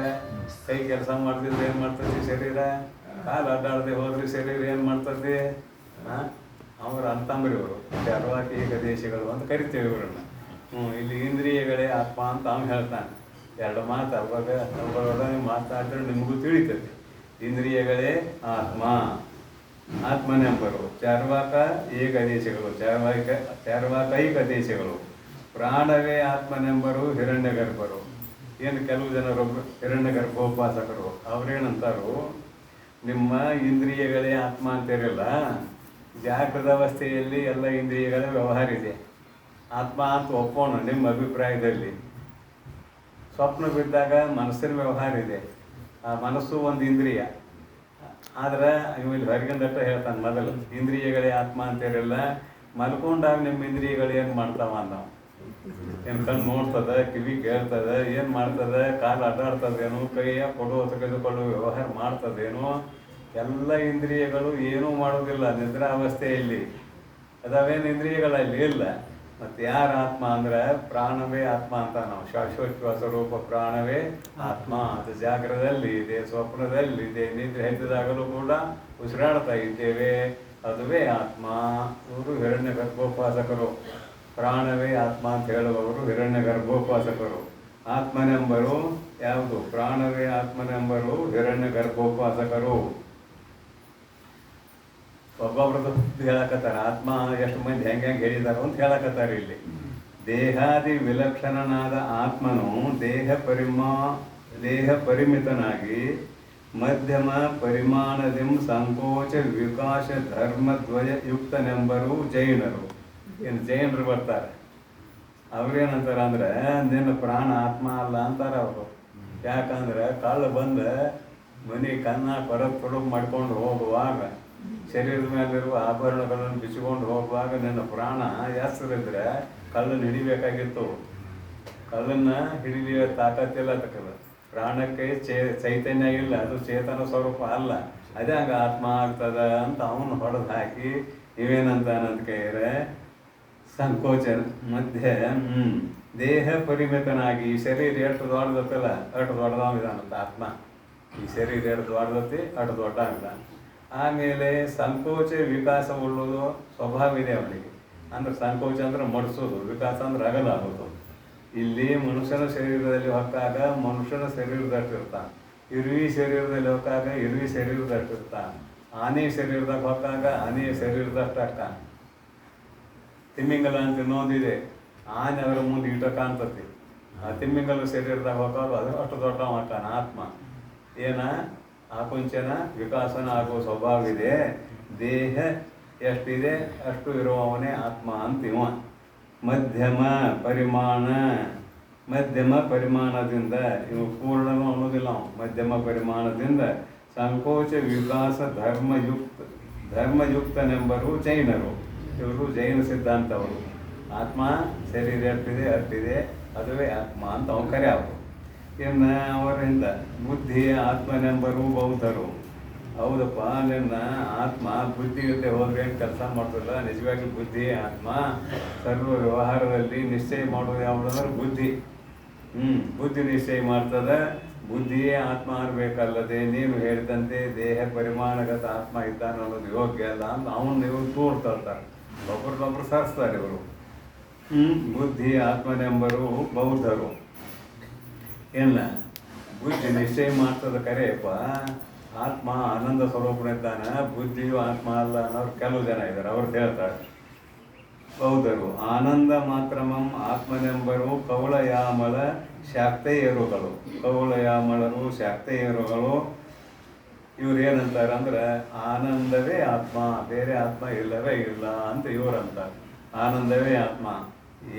ಕೈ ಕೆಲಸ ಮಾಡ್ತಿದ್ರೆ ಏನು ಮಾಡ್ತತಿ ಶರೀರ, ಕಾಲು ಅಡ್ಡಾಡದೆ ಹೋದ್ರೆ ಶರೀರ ಏನು ಮಾಡ್ತತಿ? ಅವ್ರು ಅಂತಂಬ್ರಿ ಇವರು ಚಾರ್ವಾಕಿ ಏಕದೇಶಿಗಳು ಅಂತ ಕರಿತೇವೆ ಇವ್ರನ್ನ. ಇಲ್ಲಿ ಇಂದ್ರಿಯಗಳೇ ಆತ್ಮ ಅಂತ ಅವ್ನು ಹೇಳ್ತಾನೆ. 2 ಮಾತು ಅವಾಗ ಮಾತಾಡಿದ್ರೆ ನಿಮಗೂ ತಿಳಿತದೆ. ಇಂದ್ರಿಯಗಳೇ ಆತ್ಮ, ಆತ್ಮನೆಂಬರು. ಚಾರ್ವಾಕ ಏಕದೇಶಗಳು, ಚಾರ್ವಾಕೈಕ ದೇಶಗಳು. ಪ್ರಾಣವೇ ಆತ್ಮನೆಂಬರು ಹಿರಣ್ಯ ಗರ್ಭರು. ಏನು ಕೆಲವು ಜನರೊಬ್ಬರು ಹಿರಣ್ಯ ಗರ್ಭೋಪಾಸಕರು ಅವ್ರೇನಂತಾರು, ನಿಮ್ಮ ಇಂದ್ರಿಯಗಳೇ ಆತ್ಮ ಅಂತಿರಲ್ಲ, ಜಾಗೃತ ಅವಸ್ಥೆಯಲ್ಲಿ ಎಲ್ಲ ಇಂದ್ರಿಯಗಳ ವ್ಯವಹಾರ ಇದೆ, ಆತ್ಮ ಅಂತ ಒಪ್ಪೋಣ ನಿಮ್ಮ ಅಭಿಪ್ರಾಯದಲ್ಲಿ. ಸ್ವಪ್ನ ಬಿದ್ದಾಗ ಮನಸ್ಸಿನ ವ್ಯವಹಾರ ಇದೆ, ಆ ಮನಸ್ಸು ಒಂದು ಇಂದ್ರಿಯ. ಆದ್ರೆ ಇಲ್ಲಿ ಹೊರಗಿಂದಟ್ಟ ಹೇಳ್ತಾನೆ ಮೊದಲು ಇಂದ್ರಿಯಗಳೇ ಆತ್ಮ ಅಂತಿರಲ್ಲ. ಮಲ್ಕೊಂಡಾಗ ನಿಮ್ಮ ಇಂದ್ರಿಯಗಳು ಏನು ಮಾಡ್ತಾವ ನಾವು? ಏನು ಕಣ್ಣು ನೋಡ್ತದೆ, ಕಿವಿ ಕೇಳ್ತದೆ, ಏನು ಮಾಡ್ತದೆ, ಕಾಲು ಅಡ್ಡಾಡ್ತದೇನು, ಕೈಯ ಕೊಡುವ ತೆಗೆದುಕೊಳ್ಳುವ ವ್ಯವಹಾರ ಮಾಡ್ತದೇನು? ಎಲ್ಲ ಇಂದ್ರಿಯಗಳು ಏನೂ ಮಾಡೋದಿಲ್ಲ ನಿದ್ರಾವಸ್ಥೆಯಲ್ಲಿ. ಅದಾವೇನು ಇಂದ್ರಿಯಗಳಲ್ಲಿ ಇಲ್ಲ. ಮತ್ತು ಯಾರ ಆತ್ಮ ಅಂದ್ರೆ ಪ್ರಾಣವೇ ಆತ್ಮ ಅಂತ ನಾವು. ಶಾಶ್ವತ ಸ್ವರೂಪ ಪ್ರಾಣವೇ ಆತ್ಮ. ಅದು ಜಾಗ್ರದಲ್ಲಿ ಇದೆ, ಸ್ವಪ್ನದಲ್ಲಿ ಇದೆ, ನಿದ್ರೆ ಹೆಚ್ಚಿದಾಗಲೂ ಕೂಡ ಉಸಿರಾಡ್ತಾ ಇದ್ದೇವೆ, ಅದುವೇ ಆತ್ಮ. ಇವರು ಹಿರಣ್ಯ ಗರ್ಭೋಪಾಸಕರು. ಪ್ರಾಣವೇ ಆತ್ಮ ಅಂತ ಹೇಳುವವರು ಹಿರಣ್ಯ ಗರ್ಭೋಪಾಸಕರು. ಆತ್ಮನೆಂಬರು ಯಾವುದು? ಪ್ರಾಣವೇ ಆತ್ಮನೆಂಬರು ಹಿರಣ್ಯ ಗರ್ಭೋಪಾಸಕರು. ಒಬ್ಬೊಬ್ರದ್ದು ಹೇಳಕತ್ತಾರ ಆತ್ಮ ಎಷ್ಟು ಮಂದಿ ಹೆಂಗೆ ಹೇಳಿದಾರ ಅಂತ ಹೇಳಕತ್ತಾರ ಇಲ್ಲಿ. ದೇಹಾದಿ ವಿಲಕ್ಷಣನಾದ ಆತ್ಮನು ದೇಹ ಪರಿಮಿತನಾಗಿ ಮಧ್ಯಮ ಪರಿಮಾಣದಿಂ ಸಂಕೋಚ ವಿಕಾಸ ಧರ್ಮದ್ವಯ ಯುಕ್ತನೆಂಬರು ಜೈನರು. ಏನು ಜೈನರು ಬರ್ತಾರೆ, ಅವ್ರೇನಂತಾರ ಅಂದ್ರೆ ನಿನ್ನ ಪ್ರಾಣ ಆತ್ಮ ಅಲ್ಲ ಅಂತಾರ ಅವರು. ಯಾಕಂದ್ರೆ ಕಳ್ಳ ಬಂದ ಮನೆ ಕನ್ನ ಪರಪ್ ಮಾಡ್ಕೊಂಡು ಹೋಗುವಾಗ ಶರೀರದ ಮೇಲಿರುವ ಆಭರಣಗಳನ್ನು ಬಿಚ್ಚಿಕೊಂಡು ಹೋಗುವಾಗ ನಿನ್ನ ಪ್ರಾಣ ಹೆಸರಿದ್ರೆ ಕಳ್ಳನ್ನು ಹಿಡಿಬೇಕಾಗಿತ್ತು. ಕಳ್ಳನ್ನ ಹಿಡಿಯುವ ತಾಕತ್ತಿಲ್ಲ ಅದಕ್ಕಲ್ಲ. ಪ್ರಾಣಕ್ಕೆ ಚೈತನ್ಯ ಇಲ್ಲ, ಅದು ಚೇತನ ಸ್ವರೂಪ ಅಲ್ಲ. ಅದೇ ಹಂಗೆ ಆತ್ಮ ಆಗ್ತದ ಅಂತ ಅವನು ಹೊಡೆದು ಹಾಕಿ ಇವೇನಂತಾನಂತ ಕೇಳಿದ್ರೆ ಸಂಕೋಚ ಮಧ್ಯೆ ದೇಹ ಪರಿಮಿತನಾಗಿ ಶರೀರ ಎಷ್ಟು ದೊಡ್ಡದತ್ತಲ್ಲ ಅಷ್ಟು ದೊಡ್ಡದಾವಿದಾನಂತ ಆತ್ಮ. ಈ ಶರೀರ ಎರಡು ದೊಡ್ಡದತಿ ಅಷ್ಟು ದೊಡ್ಡ ಅಂಗ. ಆಮೇಲೆ ಸಂಕೋಚ ವಿಕಾಸ ಉಳ್ಳೋದು ಸ್ವಭಾವ ಇದೆ ಅವನಿಗೆ. ಅಂದ್ರೆ ಸಂಕೋಚ ಅಂದ್ರೆ ಮಡಿಸೋದು, ವಿಕಾಸ ಅಂದ್ರೆ ಅಗಲಾಗೋದು. ಇಲ್ಲಿ ಮನುಷ್ಯನ ಶರೀರದಲ್ಲಿ ಹೊಕ್ಕಾಗ ಮನುಷ್ಯನ ಶರೀರದಷ್ಟಿರ್ತಾನೆ, ಇರುವಿ ಶರೀರದಲ್ಲಿ ಹೊಕ್ಕಾಗ ಇರುವಿ ಶರೀರದಷ್ಟಿರ್ತಾನೆ, ಆನೆ ಶರೀರದಾಗ ಹೊಕ್ಕಾಗ ಆನೆಯ ಶರೀರದಷ್ಟು ಅಕ್ಕಾನ. ತಿಮ್ಮಿಂಗಲ ಅಂತ ಇನ್ನೊಂದಿದೆ, ಆನೆ ಅದರ ಮುಂದೆ ಇಟ ಕಾಣ್ತತಿ. ಆ ತಿಮ್ಮಿಂಗಲ ಶರೀರದಾಗ ಹೊಕ್ಕಾಗ ಅದು ಅಷ್ಟು ದೊಡ್ಡ ಅಕ್ಕಾನ ಆತ್ಮ. ಏನ ಆಕುಂಚನ ವಿಕಾಸನ ಆಗುವ ಸ್ವಭಾವ ಇದೆ. ದೇಹ ಎಷ್ಟಿದೆ ಅಷ್ಟು ಇರುವವನೇ ಆತ್ಮ ಅಂತಿವ. ಮಧ್ಯಮ ಪರಿಮಾಣದಿಂದ ಇವು ಪೂರ್ಣನೂ ಅನ್ನೋದಿಲ್ಲ. ಮಧ್ಯಮ ಪರಿಮಾಣದಿಂದ ಸಂಕೋಚ ವಿಕಾಸ ಧರ್ಮಯುಕ್ತನೆಂಬರು ಜೈನರು. ಇವರು ಜೈನ ಸಿದ್ಧಾಂತವರು. ಆತ್ಮ ಶರೀರ ಅಷ್ಟಿದೆ ಅದುವೇ ಆತ್ಮ ಅಂತ ಅವು ಕರೆಯವರು. ಇನ್ನು ಅವರಿಂದ ಬುದ್ಧಿ ಆತ್ಮನೆಂಬರು ಬೌದ್ಧರು. ಹೌದಪ್ಪ, ನಿನ್ನ ಆತ್ಮ ಬುದ್ಧಿ ಇಲ್ಲದೆ ಹೋದ್ರೆ ಏನು ಕೆಲಸ ಮಾಡ್ತಿಲ್ಲ. ನಿಜವಾಗಿ ಬುದ್ಧಿ ಆತ್ಮ ಸರ್ವ ವ್ಯವಹಾರದಲ್ಲಿ ನಿಶ್ಚಯ ಮಾಡೋದು ಯಾವುದಂದ್ರೆ ಬುದ್ಧಿ. ಬುದ್ಧಿ ನಿಶ್ಚಯ ಮಾಡ್ತದೆ. ಬುದ್ಧಿಯೇ ಆತ್ಮ ಅನ್ನಬೇಕಲ್ಲದೆ ನೀನು ಹೇಳಿದಂತೆ ದೇಹ ಪರಿಮಾಣಗತ ಆತ್ಮ ಇದ್ದಾನೆ ಅನ್ನೋದು ಯೋಗ್ಯ ಅಲ್ಲ ಅಂತ ಅವನು ಇವರು ತೋರ್ತಾರೆ. ಒಬ್ಬರನ್ನೊಬ್ರು ಸರಿಸ್ತಾರೆ ಇವರು. ಬುದ್ಧಿ ಆತ್ಮನೆಂಬರು ಬೌದ್ಧರು. ಇಲ್ಲ, ಬುದ್ಧಿ ನಿಶ್ಚಯ ಮಾಡ್ತದ ಕರೆಯಪ್ಪ. ಆತ್ಮ ಆನಂದ ಸ್ವರೂಪನಿದ್ದಾನೆ, ಬುದ್ಧಿಯು ಆತ್ಮ ಅಲ್ಲ ಅನ್ನೋರು ಕೆಲವು ಜನ ಇದ್ದಾರೆ. ಅವ್ರು ಹೇಳ್ತಾರೆ ಬೌದ್ಧರು. ಆನಂದ ಮಾತ್ರಮಂ ಆತ್ಮನೆಂಬರು ಕೌಳಯಾಮಳ ಶಾಕ್ತೇಯರುಗಳು. ಕೌಳಯಾಮಳರು ಶಾಕ್ತೇಯರುಗಳು ಇವ್ರು ಏನಂತಾರೆ ಅಂದ್ರೆ ಆನಂದವೇ ಆತ್ಮ, ಬೇರೆ ಆತ್ಮ ಇಲ್ಲವೇ ಇಲ್ಲ ಅಂತ ಇವ್ರಂತಾರೆ. ಆನಂದವೇ ಆತ್ಮ.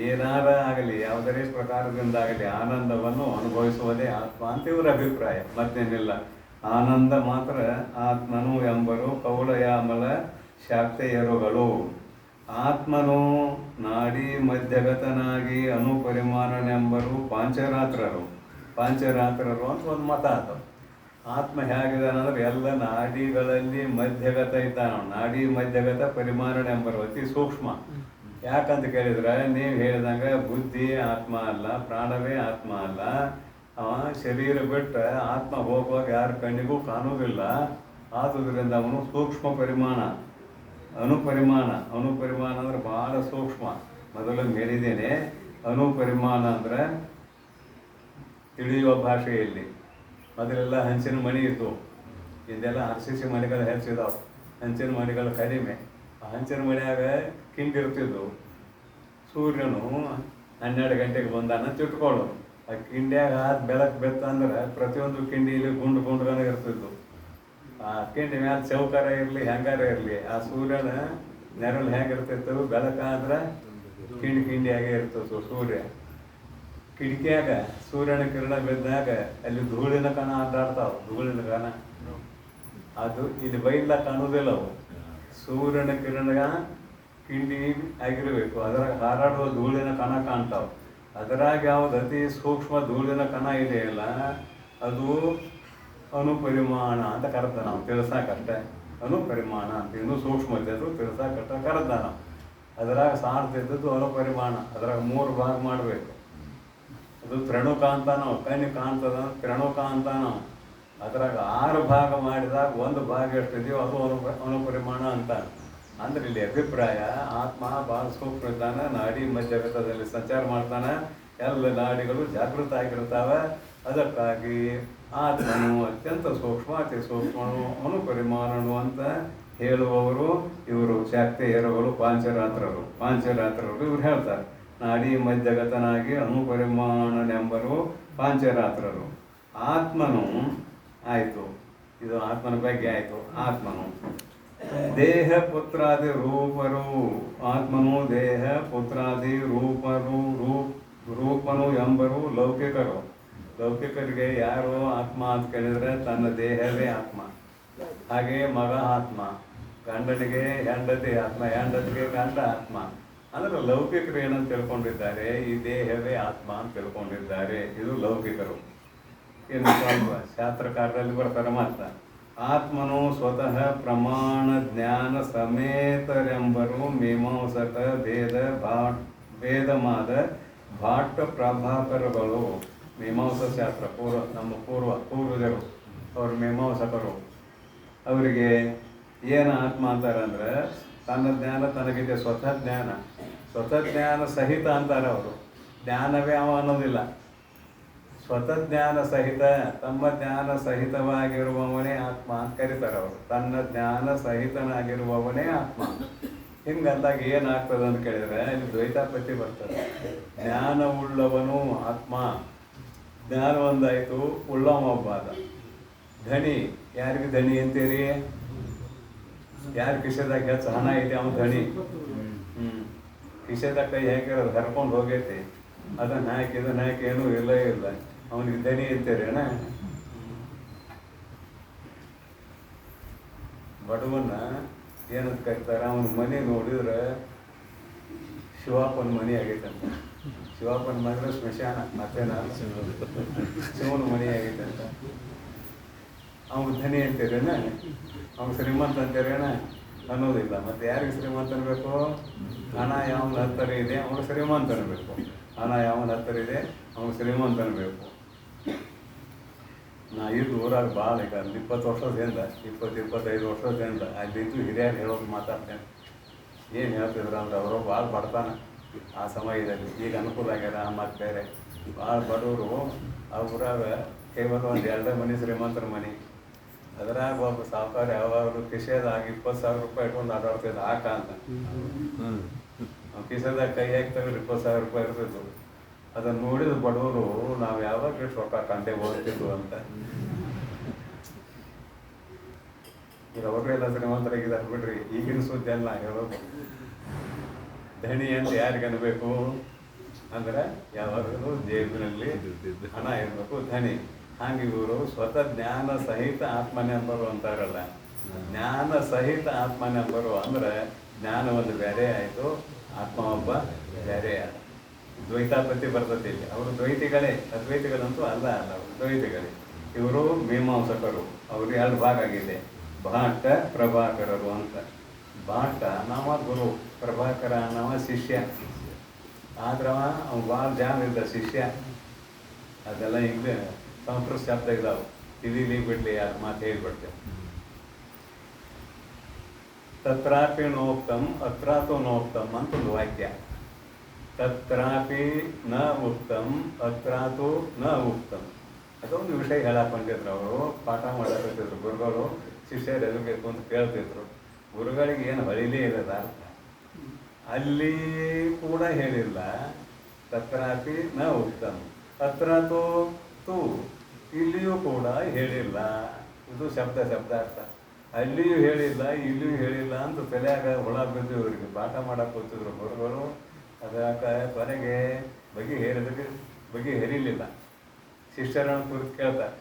ಏನಾರ ಆಗಲಿ, ಯಾವುದೇ ಪ್ರಕಾರದಿಂದಾಗಲಿ ಆನಂದವನ್ನು ಅನುಭವಿಸುವುದೇ ಆತ್ಮ ಅಂತ ಇವರ ಅಭಿಪ್ರಾಯ, ಮತ್ತೇನಿಲ್ಲ. ಆನಂದ ಮಾತ್ರ ಆತ್ಮನು ಎಂಬರು ಕೌಳಯಾಮಲ ಶಾಕ್ತೇಯರುಗಳು. ಆತ್ಮನು ನಾಡಿ ಮಧ್ಯಗತನಾಗಿ ಅನುಪರಿಮಾಣನೆಂಬರು ಪಾಂಚರಾತ್ರರು. ಪಾಂಚರಾತ್ರರು ಅಂತ ಒಂದು ಮತ ಆತ. ಆತ್ಮ ಹೇಗಿದಾನಂದ್ರೆ ಎಲ್ಲ ನಾಡಿಗಳಲ್ಲಿ ಮಧ್ಯಗತ ಇದ್ದಾನ. ನಾಡಿ ಮಧ್ಯಗತ ಪರಿಮಾಣನೆಂಬರು ಅತಿ ಸೂಕ್ಷ್ಮ. ಯಾಕಂತ ಕೇಳಿದ್ರೆ ನೀವು ಹೇಳಿದಂಗೆ ಬುದ್ಧಿ ಆತ್ಮ ಅಲ್ಲ, ಪ್ರಾಣವೇ ಆತ್ಮ ಅಲ್ಲ. ಅವ ಶರೀರ ಬಿಟ್ಟು ಆತ್ಮ ಹೋಗುವಾಗ ಯಾರ ಕಣ್ಣಿಗೂ ಕಾಣುವುದಿಲ್ಲ. ಆದುದರಿಂದ ಅವನು ಸೂಕ್ಷ್ಮ ಪರಿಮಾಣ. ಅನುಪರಿಮಾಣ ಅಂದ್ರೆ ಭಾಳ ಸೂಕ್ಷ್ಮ. ಮೊದಲು ಹೇಳಿದ್ದೇನೆ, ಅನುಪರಿಮಾಣ ಅಂದರೆ ತಿಳಿಯುವ ಭಾಷೆಯಲ್ಲಿ. ಮೊದಲೆಲ್ಲ ಹಂಚಿನ ಮಣಿ ಇತ್ತು, ಇದೆಲ್ಲ RCC ಮಣಿಗಳು ಹೆಚ್ಚಿದಾವೆ. ಹಂಚಿನ ಮಣಿಗಳು ಕಡಿಮೆ. ಆ ಹಂಚಿನ ಮಣಿಯಾಗ ಕಿಂಡಿರ್ತಿದ್ವು. ಸೂರ್ಯನು 12 ಗಂಟೆಗೆ ಬಂದಾನ ತಿಟ್ಕೊಳ್ಳೋದು. ಆ ಕಿಂಡ್ಯಾಗ ಬೆಳಕು ಬೆತ್ತಂದ್ರೆ ಪ್ರತಿಯೊಂದು ಕಿಂಡಿಯಲ್ಲಿ ಗುಂಡುಗನ ಇರ್ತಿದ್ವು. ಆ ಕಿಂಡಿ ಮ್ಯಾಲ ಚೌಕಾರ ಇರಲಿ ಹೆಂಗಾರ ಇರಲಿ, ಆ ಸೂರ್ಯನ ನೆರಳು ಹೆಂಗಿರ್ತಿತ್ತು, ಬೆಳಕಾದ್ರೆ ಕಿಂಡಿಯಾಗೆ ಇರ್ತಿತ್ತು ಸೂರ್ಯ. ಕಿಟಕಿಯಾಗ ಸೂರ್ಯನ ಕಿರಣ ಬಿದ್ದಾಗ ಅಲ್ಲಿ ಧೂಳಿನ ಕಣ ಅಡ್ಡಾಡ್ತಾವ. ಧೂಳಿನ ಕಣ ಅದು ಇಲ್ಲಿ ಬೈಲ ಕಾಣುವುದಿಲ್ಲ. ಅವು ಸೂರ್ಯನ ಕಿರಣ ಕಿಂಡಿ ಆಗಿರಬೇಕು. ಅದರಾಗ ಹಾರಾಡುವ ಧೂಳಿನ ಕಣ ಕಾಣ್ತಾವ. ಅದರಾಗ ಯಾವ್ದು ಅತಿ ಸೂಕ್ಷ್ಮ ಧೂಳಿನ ಕಣ ಇದೆಯಲ್ಲ, ಅದು ಅನುಪರಿಮಾಣ ಅಂತ ಕರೆದ ನಾವು ತಿಳಿಸಾಕಷ್ಟೆ. ಅನುಪರಿಮಾಣ ಅಂತ ಇನ್ನೂ ಸೂಕ್ಷ್ಮತೆ ಅದು ತಿಳಿಸಾಕಷ್ಟ ಕರೆದ ನಾವು. ಅದರಾಗ ಸಾರ್ತಿದ್ದದ್ದು ಅನುಪರಿಮಾಣ. ಅದರಾಗ 3 ಭಾಗ ಮಾಡಬೇಕು. ಅದು ತ್ರಣುಕಾಂತ ನಾವು ಕಣ್ಣು ಕಾಣ್ತದ ತ್ರಣುಕಾಂತ ನಾವು. ಅದರಾಗ 6 ಭಾಗ ಮಾಡಿದಾಗ 1 ಭಾಗ ಎಷ್ಟಿದೆಯೋ ಅದು ಅನುಪರಿಮಾಣ ಅಂತ. ಅಂದ್ರೆ ಇಲ್ಲಿ ಅಭಿಪ್ರಾಯ, ಆತ್ಮ ಭಾಳ ಸೂಕ್ಷ್ಮ ಇದ್ದಾನೆ, ನಾಡಿ ಮಧ್ಯಗತದಲ್ಲಿ ಸಂಚಾರ ಮಾಡ್ತಾನೆ. ಎಲ್ಲ ನಾಡಿಗಳು ಜಾಗೃತ ಆಗಿರ್ತಾವೆ. ಅದಕ್ಕಾಗಿ ಆತ್ಮನು ಅತ್ಯಂತ ಸೂಕ್ಷ್ಮ, ಅತಿ ಸೂಕ್ಷ್ಮನು, ಅನುಪರಿಮಾಣನು ಅಂತ ಹೇಳುವವರು ಇವರು ಶಾಕ್ತೇಯರುಗಳು, ಪಾಂಚರಾತ್ರರು ಇವ್ರು ಹೇಳ್ತಾರೆ. ನಾಡಿ ಮಧ್ಯಗತನಾಗಿ ಅನುಪರಿಮಾಣನೆಂಬರು ಪಾಂಚರಾತ್ರರು. ಆತ್ಮನು ಆಯಿತು, ಇದು ಆತ್ಮನ ಬಗ್ಗೆ ಆಯಿತು. ಆತ್ಮನು ದೇಹ ಪುತ್ರಾದಿ ರೂಪರು. ಆತ್ಮನು ದೇಹ ಪುತ್ರಾದಿ ರೂಪನು ಎಂಬರು ಲೌಕಿಕರು. ಲೌಕಿಕರಿಗೆ ಯಾರು ಆತ್ಮ ಅಂತ ಕೇಳಿದರೆ ತನ್ನ ದೇಹವೇ ಆತ್ಮ. ಹಾಗೆ ಮಗ ಆತ್ಮ, ಗಂಡನಿಗೆ ಹೆಂಡತಿ ಆತ್ಮ, ಹೆಂಡತಿಗೆ ಗಂಡ ಆತ್ಮ. ಅಂದ್ರೆ ಲೌಕಿಕರು ಏನಂತ ತಿಳ್ಕೊಂಡಿದ್ದಾರೆ, ಈ ದೇಹವೇ ಆತ್ಮ ಅಂತ ತಿಳ್ಕೊಂಡಿದ್ದಾರೆ. ಇದು ಲೌಕಿಕರು. ಇನ್ನು ಸ್ವಲ್ಪ ಶಾಸ್ತ್ರಕಾರರಲ್ಲಿ ಬರ್ತಾರೆ ಮಾತ್ರ. ಆತ್ಮನು ಸ್ವತಃ ಪ್ರಮಾಣ ಜ್ಞಾನ ಸಮೇತರೆಂಬರು ಮೀಮಾಂಸಕ ಭೇದಮಾದ ಭಾಟ್ಟ ಪ್ರಭಾಕರಗಳು. ಮೀಮಾಂಸಾ ಶಾಸ್ತ್ರ ನಮ್ಮ ಪೂರ್ವಜರು ಅವರು ಮೀಮಾಂಸಕರು. ಅವರಿಗೆ ಏನು ಆತ್ಮ ಅಂತಾರೆ ಅಂದರೆ ತನ್ನ ಜ್ಞಾನ ತನಗಿದೆ, ಸ್ವತಃ ಜ್ಞಾನ, ಸ್ವತಃ ಜ್ಞಾನ ಸಹಿತ ಅಂತಾರೆ ಅವರು. ಜ್ಞಾನವೇ ಅವ ಅನ್ನೋದಿಲ್ಲ, ಸ್ವತಃ ಜ್ಞಾನ ಸಹಿತ, ತಮ್ಮ ಜ್ಞಾನ ಸಹಿತವಾಗಿರುವವನೇ ಆತ್ಮ ಅಂತ ಕರೀತಾರೆ ಅವರು. ತನ್ನ ಜ್ಞಾನ ಸಹಿತನಾಗಿರುವವನೇ ಆತ್ಮ. ಹಿಂಗಂದಾಗ ಏನಾಗ್ತದೆ ಅಂತ ಕೇಳಿದರೆ ಇಲ್ಲಿ ದ್ವೈತಾಪತ್ತಿ ಬರ್ತದೆ. ಜ್ಞಾನವುಳ್ಳವನು ಆತ್ಮ, ಜ್ಞಾನ ಒಂದಾಯಿತು, ಉಳ್ಳವೊಬ್ಬ ಅದ. ಧಣಿ, ಯಾರಿಗೆ ಧಣಿ ಅಂತೀರಿ? ಯಾರು ಕಿಶೆದಾಗ ಹೆಚ್ಚು ಹಣ ಐತಿ ಅವನು ಧಣಿ. ಕಿಶೆದಾಗ ಕೈ ಹಾಕಿರೋದು ಹರ್ಕೊಂಡು ಹೋಗೈತಿ, ಅದನ್ನು ಹಾಕಿ ಇದನ್ನು ಹಾಕಿ ಏನೂ ಇಲ್ಲ ಇಲ್ಲ, ಅವನಿಗೆ ಧಣಿ ಅಂತೀರಿ ಅಣ್ಣ. ಬಡವನ್ನ ಏನಂತ ಕರೀತಾರೆ? ಅವನ ಮನೆ ನೋಡಿದ್ರೆ ಶಿವಪ್ಪನ ಮನೆ ಆಗೈತಂತ. ಶಿವಪ್ಪನ ಮನೆ ಸ್ಮಶಾನ, ಮತ್ತೇನ ಶಿವನ ಮನೆ ಆಗೈತಂತ. ಅವ್ನು ಧನಿ ಅಂತೀರೇನ? ಅವ್ನು ಶ್ರೀಮಂತ ಅಂತೀರೇನ? ಅನ್ನೋದಿಲ್ಲ. ಮತ್ತು ಯಾರಿಗೆ ಶ್ರೀಮಂತ ಅನ್ಬೇಕು? ಹಣ ಯಾವನ ಹತ್ತಿರ ಇದೆ ಅವನು ಶ್ರೀಮಂತ ಅನ್ಬೇಕು. ಹಣ ಯಾವನ ಹತ್ತಿರ ಇದೆ ಅವನು ಶ್ರೀಮಂತ ಅನ್ಬೇಕು. ನಾ ಇದು ಊರಾಗ ಭಾಳ ಈಗ 20 ವರ್ಷದಿಂದ 25 ವರ್ಷದಿಂದ ಅಲ್ಲಿದ್ದು ಹಿರಿಯರು ಹೇಳೋದು ಮಾತಾಡ್ತೇನೆ. ಏನು ಹೇಳ್ತಿದ್ರು ಅಂದ್ರೆ ಅವರು ಭಾಳ ಬಡತಾನ ಆ ಸಮಯದಲ್ಲಿ. ಈಗ ಅನುಕೂಲ ಆಗ್ಯಾರ, ಮತ್ತು ಬೇರೆ ಭಾಳ ಬಡವರು. ಆ ಊರಾಗ ಕೇವಲ ಒಂದು 2 ಮನೆ ಶ್ರೀಮಂತರ ಮನೆ. ಅದರಾಗ ಒಬ್ಬ ಸಾವುಕಾರ ಯಾವಾಗಲೂ ಕಿಶೆದಾಗ 20,000 ರೂಪಾಯಿ ಇಟ್ಕೊಂಡು ಆಟಾಡ್ತಿದ್ದ ಆಕ ಅಂತ. ಕಿಶೆದಾಗ ಕೈ ಹಾಕಿ ತೆಗೆದು 20,000 ರೂಪಾಯಿ ಇರ್ತಿದ್ವು. ಅದನ್ನು ನೋಡಿದ ಬಡವರು ನಾವು ಯಾವಾಗ ಎಷ್ಟು ರೊಕ್ಕ ಕಂಡೆ ಓದ್ತಿದ್ವು ಅಂತ. ಈಗ ಅವ್ರೆಲ್ಲ ಶ್ರೀಮಂತರಾಗಿದ್ದಾರೆ ಬಿಡ್ರಿ. ಈಗಿನ ಸುದ್ದಿ ಅಲ್ಲ ಹೇಳೋದು. ಧಣಿ ಅಂತ ಯಾರಿಗೆ ಅನ್ಬೇಕು ಅಂದ್ರೆ ಯಾವಾಗಲೂ ಜೇಬಿನಲ್ಲಿ ಹಣ ಇರಬೇಕು, ಧಣಿ. ಹಾಗೆ ಇವರು ಸ್ವತಃ ಜ್ಞಾನ ಸಹಿತ ಆತ್ಮನೆಂಬರು ಅಂತಾರಲ್ಲ. ಜ್ಞಾನ ಸಹಿತ ಆತ್ಮನೆಂಬರು ಅಂದ್ರೆ ಜ್ಞಾನ ಒಂದು ಬೇರೆ ಆಯಿತು, ಆತ್ಮ ಒಬ್ಬ ಬೇರೆ ಆದ. ದ್ವೈತಾಪತ್ತಿ ಬರ್ತದೆ ಇಲ್ಲಿ. ಅವರು ದ್ವೈತಿಗಳೇ, ಅದ್ವೈತಿಗಳಂತೂ ಅಲ್ಲ ಅವರು ದ್ವೈತಿಗಳೇ. ಇವರು ಮೀಮಾಂಸಕರು. ಅವರು 2 ಭಾಗ ಆಗಿದೆ, ಭಾಟ ಪ್ರಭಾಕರರು ಅಂತ. ಭಾಟ ನಾವ ಗುರು, ಪ್ರಭಾಕರ ನಾವ ಶಿಷ್ಯ. ಆದ್ರವ ಅವ್ನು ಭಾಳ ಜಾನ ಇದ್ದ ಶಿಷ್ಯ. ಅದೆಲ್ಲ ಹಿಂಗೆ ಸಂಸ್ಕೃತ ಶಬ್ದ ಇದಾವೆ, ತಿಳಿಲಿ ಬಿಡ್ಲಿ ಅದು ಮಾತು ಹೇಳಿಬಿಡ್ತೇವೆ. ತತ್ರಾಪಿ ನೋಕ್ತಂ ಅತ್ರಾತು ನೋಕ್ತಂ ಅಂತ ಒಂದು ವಾಕ್ಯ. ತತ್ರಾಪಿ ನ ಉಕ್ತಂ ಅತ್ರಾತು ನ ಉಕ್ತಂ. ಅದೊಂದು ವಿಷಯ ಹೇಳಕೊಂಡಿದ್ರು. ಅವರು ಪಾಠ ಮಾಡಕತ್ತಿದ್ರು ಗುರುಗಳು. ಶಿಷ್ಯರು ಎದುರ್ಬೇಕು ಅಂತ ಕೇಳ್ತಿದ್ರು. ಗುರುಗಳಿಗೆ ಏನು ಹೊಳಿಲೇ ಇರೋದ ಅರ್ಥ. ಅಲ್ಲಿ ಕೂಡ ಹೇಳಿಲ್ಲ ತತ್ರಾಪಿ ನ ಉಕ್ತಂ ಅತ್ರಾತು ತು, ಇಲ್ಲಿಯೂ ಕೂಡ ಹೇಳಿಲ್ಲ. ಇದು ಶಬ್ದ ಅರ್ಥ. ಅಲ್ಲಿಯೂ ಹೇಳಿಲ್ಲ, ಇಲ್ಲಿಯೂ ಹೇಳಿಲ್ಲ ಅಂತ ತಲೆಯಾಗ ಹುಳ ಬಿದ್ದು ಇವರಿಗೆ ಪಾಠ ಮಾಡಕ್ಕೆ ಹೋಗ್ತಿದ್ರು ಗುರುಗಳು. ಅದಕ್ಕೆ ಕೊನೆಗೆ ಬಗೆ ಹೇರಿಲಿಲ್ಲ. ಶಿಷ್ಯರನ್ನು ಕುರಿತು ಕೇಳ್ತಾರೆ,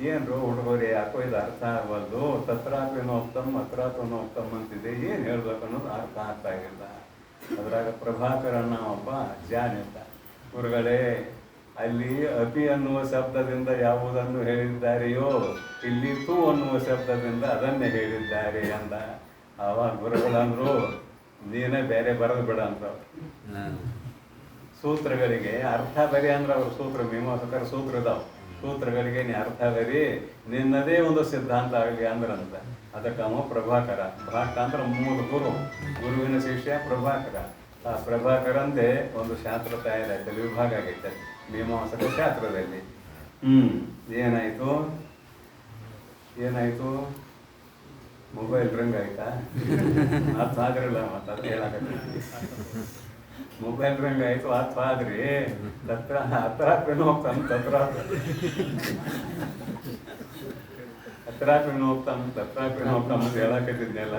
ಏನ್ರು ಹುಡುಗರು ಯಾಕೋ ಇದು ಅರ್ಥ ಆಗಬಾರ್ದು, ತತ್ರಾಪಿ ನೋಕ್ತಮ್ ಅತ್ರಾತು ನೋಕ್ತಮ್ ಅಂತಿದೆ, ಏನು ಹೇಳ್ಬೇಕು ಅನ್ನೋದು ಅರ್ಥ ಆಗ್ತಾ ಇಲ್ಲ. ಅದ್ರಾಗ ಪ್ರಭಾಕರನ್ನ ಒಬ್ಬ ಜಾನಿದ್ದ. ಗುರುಗಳೇ, ಅಲ್ಲಿ ಅಪಿ ಅನ್ನುವ ಶಬ್ದದಿಂದ ಯಾವುದನ್ನು ಹೇಳಿದ್ದಾರೆಯೋ ಇಲ್ಲಿ ತು ಅನ್ನುವ ಶಬ್ದದಿಂದ ಅದನ್ನೇ ಹೇಳಿದ್ದಾರೆ ಅಂದ. ಆವಾಗ ಗುರುಗಳಂದ್ರು, ನೀನೇ ಬೇರೆ ಬರೋದು ಬಿಡ ಅಂತ. ಸೂತ್ರಗಳಿಗೆ ಅರ್ಥ ಬರಿ ಅಂದ್ರೆ ಅವ್ರ ಸೂತ್ರ, ಮೀಮಾಂಸಕರ ಸೂತ್ರ ಇದಾವೆ. ಸೂತ್ರಗಳಿಗೆ ನೀ ಅರ್ಥ ಬರಿ, ನಿನ್ನದೇ ಒಂದು ಸಿದ್ಧಾಂತ ಆಗಲಿ ಅಂದ್ರಂತ. ಅದಕ್ಕೆ ಅವ ಪ್ರಭಾಕರ. ಭಾಟ ಅಂದ್ರೆ 3 ಗುರು, ಗುರುವಿನ ಶಿಷ್ಯ ಪ್ರಭಾಕರ. ಆ ಪ್ರಭಾಕರಂದೇ ಒಂದು ಶಾಸ್ತ್ರ ತಯಾರಾಯ್ತು, ವಿಭಾಗ ಆಗೈತೆ ಮೀಮಾಂಸಕ ಶಾಸ್ತ್ರದಲ್ಲಿ. ಏನಾಯ್ತು ಮೊಬೈಲ್ ರಿಂಗ್ ಆಯ್ತಾ? ಅದು ಆದ್ರಲ್ಲ, ಮತ್ತೆ ಅದು ಹೇಳಕತ್ತಿ. ಮೊಬೈಲ್ ರಿಂಗ್ ಆಯ್ತು, ಅದು ಆದ್ರಿ ಹತ್ರಾಪಿನ ಹೋಗ್ತಾನೆ. ಹತ್ರಾಪಿನ ಹೋಗ್ತಾಮ ಅಂತ ಹೇಳಕತ್ತಿದ್ನೆಲ್ಲ.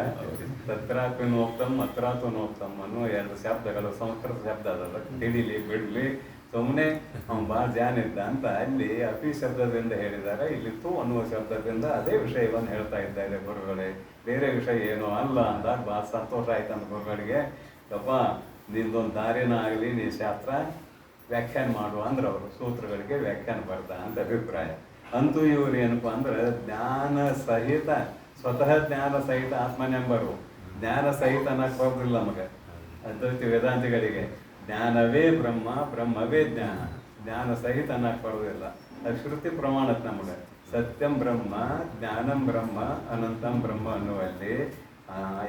ತತ್ರಾಪಿನ ಹೋಗ್ತಾಮ ಅತ್ರಾತು ಹೋಗ್ತಾಮ ಅನ್ನೋ 2 ಶಬ್ದಗಳು ಸಂಸ್ಕೃತ ಶಬ್ದ ಅದಲ್ಲ. ತಿಳಿಲಿ ಬಿಡ್ಲಿ, ಸುಮ್ಮನೆ ಅವ್ನು ಭಾಳ ಜಾನ ಇದ್ದ ಅಂತ ಅಲ್ಲಿ ಅಪಿ ಶಬ್ದದಿಂದ ಹೇಳಿದ್ದಾರೆ. ಇಲ್ಲಿ ತು ಅನ್ನುವ ಶಬ್ದದಿಂದ ಅದೇ ವಿಷಯವನ್ನು ಹೇಳ್ತಾ ಇದ್ದಾರೆ ಗುರುಗಳೇ, ಬೇರೆ ವಿಷಯ ಏನೋ ಅಲ್ಲ ಅಂದಾಗ ಭಾಳ ಸಂತೋಷ ಆಯ್ತು ಅಂತ ಗುರುಗಳಿಗೆ. ಯಪ್ಪ, ನಿಂದೊಂದು ದಾರಿನ ಆಗಲಿ, ನೀ ಶಾಸ್ತ್ರ ವ್ಯಾಖ್ಯಾನ ಮಾಡುವ ಅಂದ್ರೆ ಅವರು ಸೂತ್ರಗಳಿಗೆ ವ್ಯಾಖ್ಯಾನ ಬರ್ದ ಅಂತ ಅಭಿಪ್ರಾಯ. ಅಂತೂ ಇವರು ಏನಪ್ಪ ಅಂದ್ರೆ ಜ್ಞಾನ ಸಹಿತ, ಸ್ವತಃ ಜ್ಞಾನ ಸಹಿತ ಆತ್ಮನೆಂಬರು. ಜ್ಞಾನ ಸಹಿತ ಅನ್ನಕ್ಕೆ ಬರೋದಿಲ್ಲ ನಮಗೆ ಅದ್ವೈತ ವೇದಾಂತಿಗಳಿಗೆ. ಜ್ಞಾನವೇ ಬ್ರಹ್ಮ, ಬ್ರಹ್ಮವೇ ಜ್ಞಾನ, ಜ್ಞಾನ ಸಹಿತ ಅನ್ನಕ್ಕೆ ಬರೋದಿಲ್ಲ. ಅದು ಶ್ರುತಿ ಪ್ರಮಾಣಕ್ಕೆ ನಮಗೆ ಸತ್ಯಂ ಬ್ರಹ್ಮ, ಜ್ಞಾನಂ ಬ್ರಹ್ಮ, ಅನಂತಂ ಬ್ರಹ್ಮ ಅನ್ನುವಲ್ಲಿ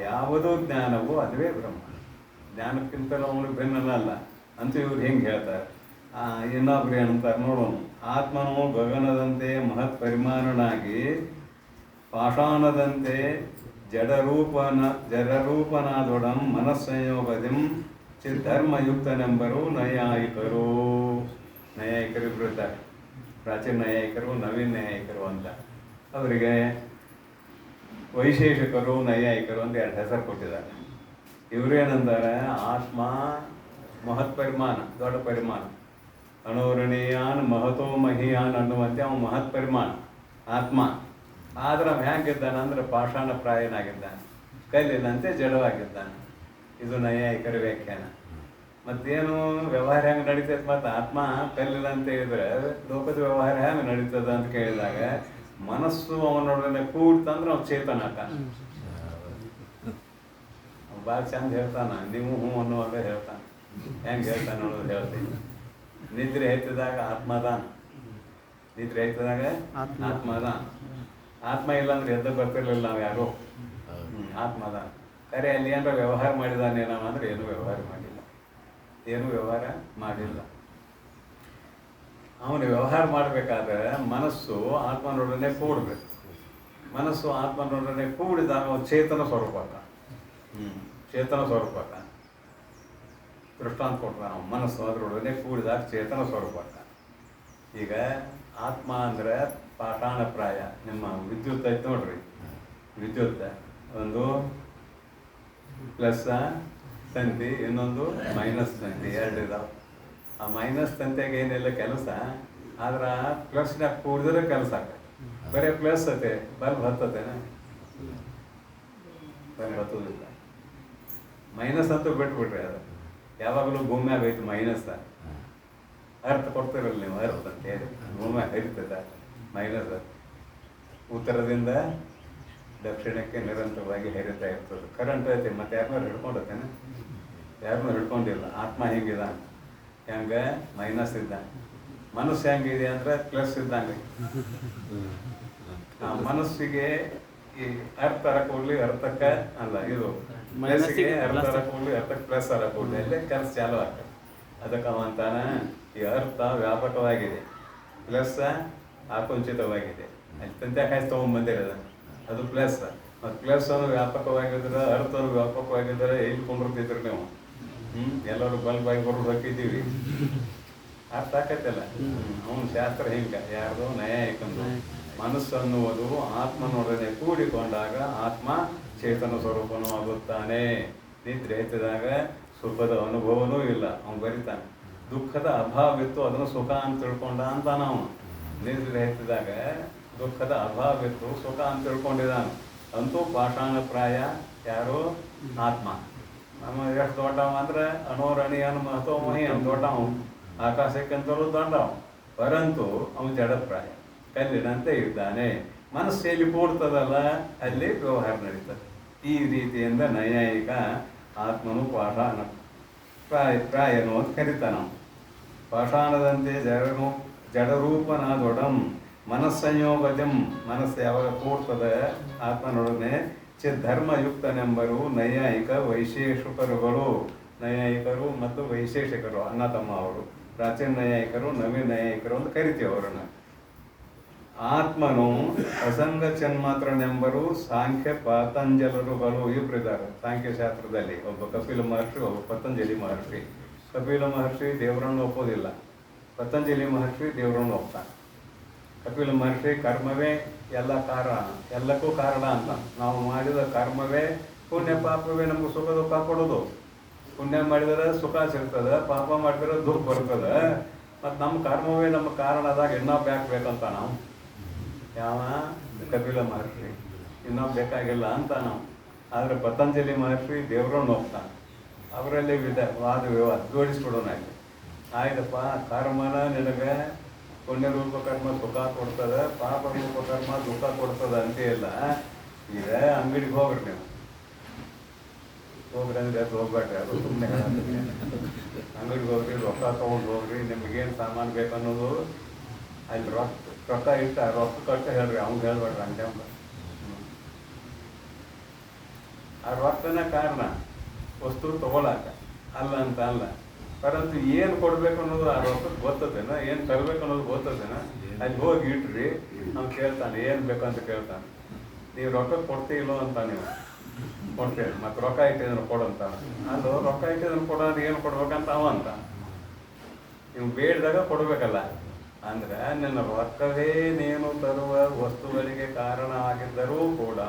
ಯಾವುದೋ ಜ್ಞಾನವೋ ಅದುವೇ ಬ್ರಹ್ಮ. ಜ್ಞಾನಕ್ಕಿಂತಲೂ ಅವನು ಭಿನ್ನನಲ್ಲ ಅಂತ ಇವ್ರು ಹೆಂಗೆ ಹೇಳ್ತಾರೆ. ಇನ್ನೊಬ್ರು ಏನಂತಾರೆ ನೋಡೋಣ. ಆತ್ಮನು ಗಗನದಂತೆ ಮಹತ್ ಪರಿಮಾಣನಾಗಿ ಪಾಷಾಣದಂತೆ ಜಡರೂಪನಾದೊಡಂ ಮನಸ್ಸಂಯೋಗದಿಂ ಚಿದ್ಧರ್ಮಯುಕ್ತನೆಂಬರು ನೈಯಾಯಿಕರು. ನೈಯಾಯಿಕರು ಇರ್ತಾರೆ, ಪ್ರಾಚೀನ ನೈಯಾಯಿಕರು, ನವೀನ ನೈಯಾಯಿಕರು ಅಂತ. ಅವರಿಗೆ ವೈಶೇಷಿಕರು, ನೈಯಾಯಿಕರು ಅಂತ 2 ಹೆಸರು ಕೊಟ್ಟಿದ್ದಾರೆ. ಇವರೇನಂತಾರೆ, ಆತ್ಮ ಮಹತ್ ಪರಿಮಾಣ, ದೊಡ್ಡ ಪರಿಮಾಣ. ಅಣೋರಣೀಯಾನ್ ಮಹತೋ ಮಹಿಯಾನ್ ಅನ್ನುವಂತೆ ಅವನು ಮಹತ್ ಪರಿಮಾಣ ಆತ್ಮ. ಆದ್ರೆ ಅವನು ಹೇಗಿದ್ದಾನೆ ಅಂದರೆ ಪಾಷಾಣ ಪ್ರಾಯನಾಗಿದ್ದಾನೆ, ಕಲ್ಲಿನಂತೆ ಜಡವಾಗಿದ್ದಾನೆ. ಇದು ನೈಯಾಯಿಕರ ವ್ಯಾಖ್ಯಾನ. ಮತ್ತೇನು ವ್ಯವಹಾರ ಹೆಂಗೆ ನಡೀತೈತೆ? ಮತ್ತು ಆತ್ಮ ಕಲ್ಲಿನಂತೆ ಇದ್ರೆ ಲೋಕದ ವ್ಯವಹಾರ ಹೆಂಗೆ ನಡೀತದ ಅಂತ ಕೇಳಿದಾಗ, ಮನಸ್ಸು ಅವನೊಡನೆ ಕೂಡ್ತಂದ್ರೆ ಅವ್ನು ಚೇತನ ಆತ. ಭಾಳ ಚಂದ ಹೇಳ್ತಾನ, ನೀವು ಹ್ಞೂ ಅನ್ನುವಾಗ ಹೇಳ್ತಾನೆ. ಹೆಂಗೆ ಹೇಳ್ತಾನೆ ಅನ್ನೋದು ಹೇಳ್ತೀನಿ. ನಿದ್ರೆ ಹೆಚ್ಚಿದಾಗ ಆತ್ಮದಾನ, ನಿದ್ರೆ ಹೆಚ್ಚಿದಾಗ ಆತ್ಮದಾನ. ಆತ್ಮ ಇಲ್ಲಾಂದ್ರೆ ಎದ್ದು ಬರ್ತಿರ್ಲಿಲ್ಲ ನಾವು ಯಾರು. ಆತ್ಮದಾನ ಕರೆ. ಅಲ್ಲಿ ಏನಾರ ವ್ಯವಹಾರ ಮಾಡಿದಾನೆ ನಾವು ಅಂದ್ರೆ ಏನೂ ವ್ಯವಹಾರ ಮಾಡಿಲ್ಲ, ಏನೂ ವ್ಯವಹಾರ ಮಾಡಿಲ್ಲ. ಅವನು ವ್ಯವಹಾರ ಮಾಡಬೇಕಾದ್ರೆ ಮನಸ್ಸು ಆತ್ಮನೊಡನೆ ಕೂಡಬೇಕು. ಮನಸ್ಸು ಆತ್ಮನೊಡನೆ ಕೂಡಿದಾಗ ಚೇತನ ಸ್ವರೂಪಕ, ಚೇತನ ಸ್ವರೂಪಕ ದೃಷ್ಟಾಂತ ಕೊಟ್ಟ ನಾವು. ಮನಸ್ಸು ಅದರೊಡನೆ ಕೂಡಿದಾಗ ಚೇತನ ಸ್ವರೂಪಕ. ಈಗ ಆತ್ಮ ಅಂದರೆ ಪಾಷಾಣ ಪ್ರಾಯ. ನಿಮ್ಮ ವಿದ್ಯುತ್ ಐತೆ ನೋಡ್ರಿ, ವಿದ್ಯುತ್ ಒಂದು ಪ್ಲಸ್ ತಂತಿ, ಇನ್ನೊಂದು ಮೈನಸ್ ತಂತಿ, 2 ಇದಾವೆ. ಆ ಮೈನಸ್ ತಂತಿಯಾಗ ಏನಿಲ್ಲ ಕೆಲಸ, ಆದ್ರೆ ಪ್ಲಸ್ನಾಗ ಕೂಡಿದ್ರೆ ಕೆಲಸ ಆಗ್ತದೆ. ಬರೀ ಪ್ಲಸ್ ಐತೆ, ಬಲ್ಬ್ ಹತ್ತತೇನೆ? ಬಲ್ಬ್ ಹತ್ತೋದಿಲ್ಲ. ಮೈನಸ್ ಅಂತೂ ಬಿಟ್ಬಿಟ್ರಿ. ಅದು ಯಾವಾಗಲೂ ಭೂಮ್ಯಾಗ ಐತಿ ಮೈನಸ್. ಅರ್ಥ ಕೊಡ್ತಿರಲ್ಲ ನೀವು, ಅರ್ಥ ಅಂತ ಹೇಳಿ ಭೂಮ್ಯಾಗ ಹರಿತದ ಮೈನಸ್. ಉತ್ತರದಿಂದ ದಕ್ಷಿಣಕ್ಕೆ ನಿರಂತರವಾಗಿ ಹರಿತಾ ಇರ್ತದೆ. ಕರೆಂಟ್ ಐತಿ, ಮತ್ತೆ ಯಾರನ್ನೂ ಹಿಡ್ಕೊಂಡತ್ತೇನೆ? ಯಾರನ್ನೂ ಹಿಡ್ಕೊಂಡಿಲ್ಲ. ಆತ್ಮ ಹೆಂಗಿದ? ಹೆಂಗೆ ಮೈನಸ್ ಇದ್ದಂಗೆ. ಮನಸ್ಸು ಹೆಂಗಿದೆ ಅಂದರೆ ಪ್ಲಸ್ ಇದ್ದಂಗೆ. ಆ ಮನಸ್ಸಿಗೆ ಈ ಅರ್ಥ ಕೊಡ್ಲಿ, ಅರ್ಥಕ್ಕೆ ಅಲ್ಲ, ಇದು ಪ್ಲಸ್ಗೆ ಅರ್ಥ ಕೊಡ್ಲಿ, ಅರ್ಥಕ್ಕೆ ಪ್ಲಸ್ ಕೊಡ್ಲಿ, ಅಲ್ಲೇ ಕೆಲಸ ಚಾಲು ಆಗ್ತದೆ. ಅದಕ್ಕೆ ಅವಂತಾನ ಈ ಅರ್ಥ ವ್ಯಾಪಕವಾಗಿದೆ, ಪ್ಲಸ್ ಆಕುಂಚಿತವಾಗಿದೆ. ಅಲ್ಲಿ ತಂತ್ಯಾಕಾಯಿ ತೊಗೊಂಡ್ಬಂದಿರೋದ ಅದು ಪ್ಲಸ್. ಮತ್ತು ಪ್ಲಸ್ ಅನ್ನು ವ್ಯಾಪಕವಾಗಿದ್ರೆ, ಅರ್ಥನು ವ್ಯಾಪಕವಾಗಿದ್ದರೆ ಎಲ್ಲಿ ಕೊಂಡಿರ್ತಿದ್ರು ನೀವು? ಎಲ್ಲರೂ ಬಲ್ಬ್ ಆಗಿ ಬರೋದು ಹಾಕಿದ್ದೀವಿ. ಅರ್ಥ ಆಕತ್ತಲ್ಲ. ಅವನ ಶಾಸ್ತ್ರ ಹಿಂಗೆ ಯಾರ್ದು ನೈಯಾಯಿಕಂದು. ಮನಸ್ಸು ಅನ್ನುವುದು ಆತ್ಮನೊಡನೆ ಕೂಡಿಕೊಂಡಾಗ ಆತ್ಮ ಚೇತನ ಸ್ವರೂಪನೂ ಆಗುತ್ತಾನೆ. ನಿದ್ರೆ ಎತ್ತಿದಾಗ ಸುಖದ ಅನುಭವನೂ ಇಲ್ಲ. ಅವನು ಬರಿತಾನೆ, ದುಃಖದ ಅಭಾವಿತ್ತು ಅದನ್ನು ಸುಖ ಅಂತ ತಿಳ್ಕೊಂಡ ಅಂತ ನಾವು. ನಿದ್ರೆ ಎತ್ತಿದಾಗ ದುಃಖದ ಅಭಾವಿತ್ತು, ಸುಖ ಅಂತ ತಿಳ್ಕೊಂಡಿದ್ದಾನೆ. ಅಂತೂ ಪಾಷಾಣ ಪ್ರಾಯ ಯಾರು? ಆತ್ಮ. ನಮ್ಮ ಎಷ್ಟು ದೊಡ್ಡವ ಅಂದ್ರೆ ಅಣೋರಣೀಯನ್ ಮಹತೋ ಮಹಿಯನ್ ದೊಡ್ಡವ, ಆಕಾಶಕ್ಕಿಂತಲೂ ದೊಡ್ಡವ. ಪರಂತು ಅವನು ಜಡಪ್ರಾಯ, ಕಲ್ಲಿನಂತೆ ಇದ್ದಾನೆ. ಮನಸ್ಸು ಎಲ್ಲಿ ಕೂಡ್ತದಲ್ಲ ಅಲ್ಲಿ ವ್ಯವಹಾರ ನಡೀತದೆ. ಈ ರೀತಿಯಿಂದ ನೈಯಾಯಿಕ ಆತ್ಮನು ಪಾಷಾಣ ಪ್ರಾಯನು ಅಂತ ಕರೀತಾನ. ಪಾಷಾಣದಂತೆ ಜಡರೂಪನಾದೊಡಂ ಮನಸ್ಸಂಯೋಗದಂ, ಮನಸ್ಸು ಯಾವಾಗ ಕೂಡ್ತದೆ ಆತ್ಮನೊಡನೆ ಚಿದ್ಧರ್ಮಯುಕ್ತನೆಂಬರು ನೈಯಾಯಿಕ ವೈಶೇಷಿಕರುಗಳು. ನೈಯಾಯಿಕರು ಮತ್ತು ವೈಶೇಷಿಕರು ಅಣ್ಣ ತಮ್ಮ ಅವರು. ಪ್ರಾಚೀನ ನೈಯಾಯಿಕರು, ನವೀನ ನೈಯಾಯಿಕರು ಅಂತ ಕರಿತೀವಿ ಅವರನ್ನು. ಆತ್ಮನು ಅಸಂಗ ಚನ್ಮಾತ್ರನೆಂಬರು ಸಾಂಖ್ಯ ಪತಂಜಲರುಗಳು ಇಬ್ಬರಿದ್ದಾರೆ ಸಾಂಖ್ಯ ಶಾಸ್ತ್ರದಲ್ಲಿ. ಒಬ್ಬ ಕಪಿಲ ಮಹರ್ಷಿ, ಒಬ್ಬ ಪತಂಜಲಿ ಮಹರ್ಷಿ. ಕಪಿಲ ಮಹರ್ಷಿ ದೇವರನ್ನು ಒಪ್ಪೋದಿಲ್ಲ, ಪತಂಜಲಿ ಮಹರ್ಷಿ ದೇವರನ್ನು ಒಪ್ತಾನೆ. ಕಪಿಲ ಮಹರ್ಷಿ ಕರ್ಮವೇ ಎಲ್ಲ ಕಾರಣ, ಎಲ್ಲಕ್ಕೂ ಕಾರಣ ಅಂತ. ನಾವು ಮಾಡಿದ ಕರ್ಮವೇ, ಪುಣ್ಯ ಪಾಪವೇ ನಮ್ಗೆ ಸುಖ ದುಃಖ ಕೊಡೋದು. ಪುಣ್ಯ ಮಾಡಿದರೆ ಸುಖ ಸಿಗ್ತದೆ, ಪಾಪ ಮಾಡಿದ್ರೆ ದುಃಖ ಬರ್ತದೆ. ಮತ್ತು ನಮ್ಮ ಕರ್ಮವೇ ನಮ್ಮ ಕಾರಣದಾಗ ಇನ್ನೊಬ್ಬ ಬೇಕಂತ ನಾವು. ಯಾವ? ಕಪಿಲ ಮಹರ್ಷಿ. ಇನ್ನೊಬ್ಬ ಬೇಕಾಗಿಲ್ಲ ಅಂತ ನಾವು. ಆದರೆ ಪತಂಜಲಿ ಮಹರ್ಷಿ ದೇವರನ್ನು ಹೋಗ್ತಾನೆ. ಅವರಲ್ಲಿ ವಾದ ವಿವಾದ ಜೋಡಿಸ್ಬಿಡೋಣ. ಆಯ್ತಪ್ಪ, ಕರ್ಮನ ನಿನಗೆ ಪುಣ್ಯ ರೂಪ ಕರ್ಮ ಸುಖ ಕೊಡ್ತದೆ, ಪಾಪ ರೂಪ ಕರ್ಮ ದುಃಖ ಕೊಡ್ತದೆ ಅಂತ ಇಲ್ಲ. ಈಗ ಅಂಗಡಿಗೆ ಹೋಗ್ರಿ ನೀವು, ಹೋಗ್ರಿ ಅಂದ್ರೆ ಅದು ಹೋಗ್ಬೇಡ್ರಿ, ಅದು ಸುಮ್ಮನೆ ಹೇಳತ್ತೀನಿ. ಅಂಗಡಿಗೆ ಹೋಗ್ರಿ, ರೊಕ್ಕ ತೊಗೊಂಡು ಹೋಗ್ರಿ, ನಿಮಗೇನು ಸಾಮಾನು ಬೇಕನ್ನೋದು ಅಲ್ಲಿ ರೊಕ್ಕ ಇಟ್ಟ ರೊಕ್ಕ ಕಟ್ಟ ಹೇಳ್ರಿ ಅವ್ನು ಹೇಳ್ಬೇಡ್ರಿ ಹಂಗೆ ಅವ್ನು. ಆ ರೊಕ್ಕನ ಕಾರಣ ವಸ್ತು ತಗೊಳಕ ಅಲ್ಲ ಅಂತ ಅಲ್ಲ, ಪರಂತು ಏನು ಕೊಡ್ಬೇಕು ಅನ್ನೋದು ಆ ರೊಕ್ಕಕ್ಕೆ ಗೊತ್ತದೇನ, ಏನು ತರಬೇಕು ಅನ್ನೋದು ಗೊತ್ತದೇನ. ಅಲ್ಲಿ ಹೋಗಿ ಇಟ್ರಿ ಅವ್ನು ಕೇಳ್ತಾನೆ ಏನು ಬೇಕಂತ ಕೇಳ್ತಾನೆ. ನೀವು ರೊಕ್ಕ ಕೊಡ್ತೀಲ್ಲೋ ಅಂತ ನೀವು ಕೊಡ್ತೇವೆ, ಮತ್ತು ರೊಕ್ಕ ಇಟ್ಟಿದ್ರೆ ಕೊಡಂತ. ಅದು ರೊಕ್ಕ ಇಟ್ಟಿದ್ರೆ ಕೊಡೋದು ಏನು ಕೊಡ್ಬೇಕಂತ ಅವ ಅಂತ. ನೀವು ಬೇಡಿದಾಗ ಕೊಡಬೇಕಲ್ಲ. ಅಂದ್ರೆ ನನ್ನ ರೊಕ್ಕವೇ ನೀನು ತರುವ ವಸ್ತುಗಳಿಗೆ ಕಾರಣ ಆಗಿದ್ದರೂ ಕೂಡ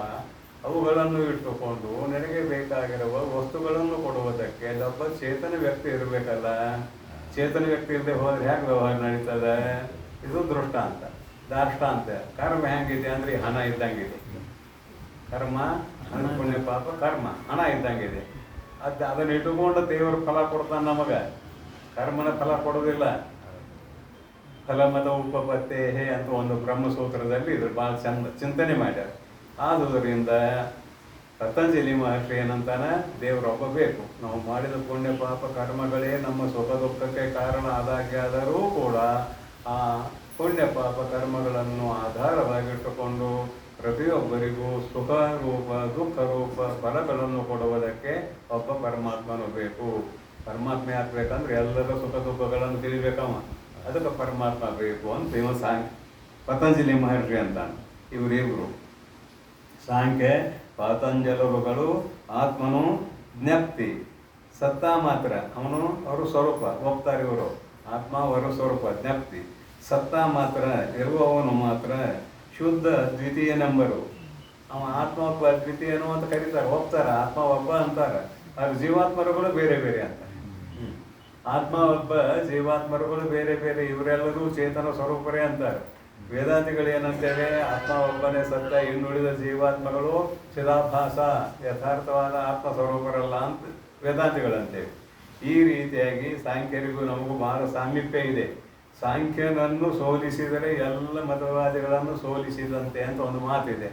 ಅವುಗಳನ್ನು ಇಟ್ಟುಕೊಂಡು ನನಗೆ ಬೇಕಾಗಿರುವ ವಸ್ತುಗಳನ್ನು ಕೊಡುವುದಕ್ಕೆ ಒಬ್ಬ ಚೇತನ ವ್ಯಕ್ತಿ ಇರಬೇಕಲ್ಲ. ಚೇತನ ವ್ಯಕ್ತಿ ಇಲ್ಲದೆ ಹೋದ್ರೆ ಹೇಗೆ ವ್ಯವಹಾರ ನಡೀತದೆ? ಇದು ದೃಷ್ಟಾಂತ, ದಾರ್ಷ್ಟಾಂತ. ಕರ್ಮ ಹೆಂಗಿದೆ ಅಂದ್ರೆ ಹಣ ಇದ್ದಂಗಿದೆ. ಕರ್ಮ ಪುಣ್ಯ ಪಾಪ ಕರ್ಮ ಹಣ ಇದ್ದಂಗಿದೆ. ಅದನ್ನ ಇಟ್ಟುಕೊಂಡು ದೇವರು ಫಲ ಕೊಡ್ತಾನೆ ನಮಗೆ. ಕರ್ಮನ ಫಲ ಕೊಡೋದಿಲ್ಲ. ಫಲಮದ ಉಪಪತ್ತೇ ಅಂತ ಒಂದು ಬ್ರಹ್ಮಸೂತ್ರದಲ್ಲಿ ಇದ್ರ ಭಾಳ ಚಂದ ಚಿಂತನೆ ಮಾಡ್ಯಾರ. ಆದುದರಿಂದ ಪತಂಜಲಿ ಮಹರ್ಷಿ ಏನಂತಾನೆ, ದೇವರೊಬ್ಬ ಬೇಕು. ನಾವು ಮಾಡಿದ ಪುಣ್ಯ ಪಾಪ ಕರ್ಮಗಳೇ ನಮ್ಮ ಸುಖ ದುಃಖಕ್ಕೆ ಕಾರಣ ಆದಾಗ್ಯಾದರೂ ಕೂಡ ಆ ಪುಣ್ಯ ಪಾಪ ಕರ್ಮಗಳನ್ನು ಆಧಾರವಾಗಿಟ್ಟುಕೊಂಡು ಪ್ರತಿಯೊಬ್ಬರಿಗೂ ಸುಖ ರೂಪ ದುಃಖ ರೂಪ ಫಲಗಳನ್ನು ಕೊಡುವುದಕ್ಕೆ ಒಬ್ಬ ಪರಮಾತ್ಮನು ಬೇಕು. ಪರಮಾತ್ಮ ಯಾಕಬೇಕಂದ್ರೆ ಎಲ್ಲರ ಸುಖ ದುಃಖಗಳನ್ನು ತಿಳಿಬೇಕವ, ಅದಕ್ಕೆ ಪರಮಾತ್ಮ ಬೇಕು ಅಂತ ಇವ ಪತಂಜಲಿ ಮಹರ್ಷಿ ಅಂತಾನೆ. ಇವರಿಬ್ರು ಸಾಂಖ್ಯ ಪತಂಜಲರುಗಳು ಆತ್ಮನು ಜ್ಞಪ್ತಿ ಸತ್ತ ಮಾತ್ರ ಅವನು ಅವರು ಸ್ವರೂಪ ಒಪ್ತಾರೆ. ಇವರು ಆತ್ಮ ಅವರ ಸ್ವರೂಪ ಜ್ಞಪ್ತಿ ಸತ್ತ ಮಾತ್ರ ಇರುವವನು ಮಾತ್ರ ಶುದ್ಧ ದ್ವಿತೀಯ ನಂಬರು. ಅವ ಆತ್ಮ ಒಬ್ಬ ದ್ವಿತೀಯನು ಅಂತ ಕರೀತಾರೆ, ಒಪ್ತಾರೆ. ಆತ್ಮ ಒಬ್ಬ ಅಂತಾರೆ. ಅದು ಜೀವಾತ್ಮರುಗಳು ಬೇರೆ ಬೇರೆ ಅಂತಾರೆ. ಆತ್ಮ ಒಬ್ಬ ಜೀವಾತ್ಮರುಗಳು ಬೇರೆ ಬೇರೆ, ಇವರೆಲ್ಲರೂ ಚೇತನ ಸ್ವರೂಪರೇ ಅಂತಾರೆ. ವೇದಾಂತಿಗಳು ಏನಂತೇವೆ? ಆತ್ಮ ಒಬ್ಬನೇ ಸತ್ತ, ಇನ್ನುಳಿದ ಜೀವಾತ್ಮಗಳು ಚಿದಾಭಾಸ ಯಥಾರ್ಥವಾದ ಆತ್ಮ ಸ್ವರೂಪರಲ್ಲ ಅಂತ ವೇದಾಂತಿಗಳಂತೇವೆ. ಈ ರೀತಿಯಾಗಿ ಸಾಂಖ್ಯರಿಗೂ ನಮಗೂ ಬಹಳ ಸಾಮೀಪ್ಯ ಇದೆ. ಸಾಂಖ್ಯನನ್ನು ಸೋಲಿಸಿದರೆ ಎಲ್ಲ ಮತವಾದಿಗಳನ್ನು ಸೋಲಿಸಿದಂತೆ ಅಂತ ಒಂದು ಮಾತಿದೆ.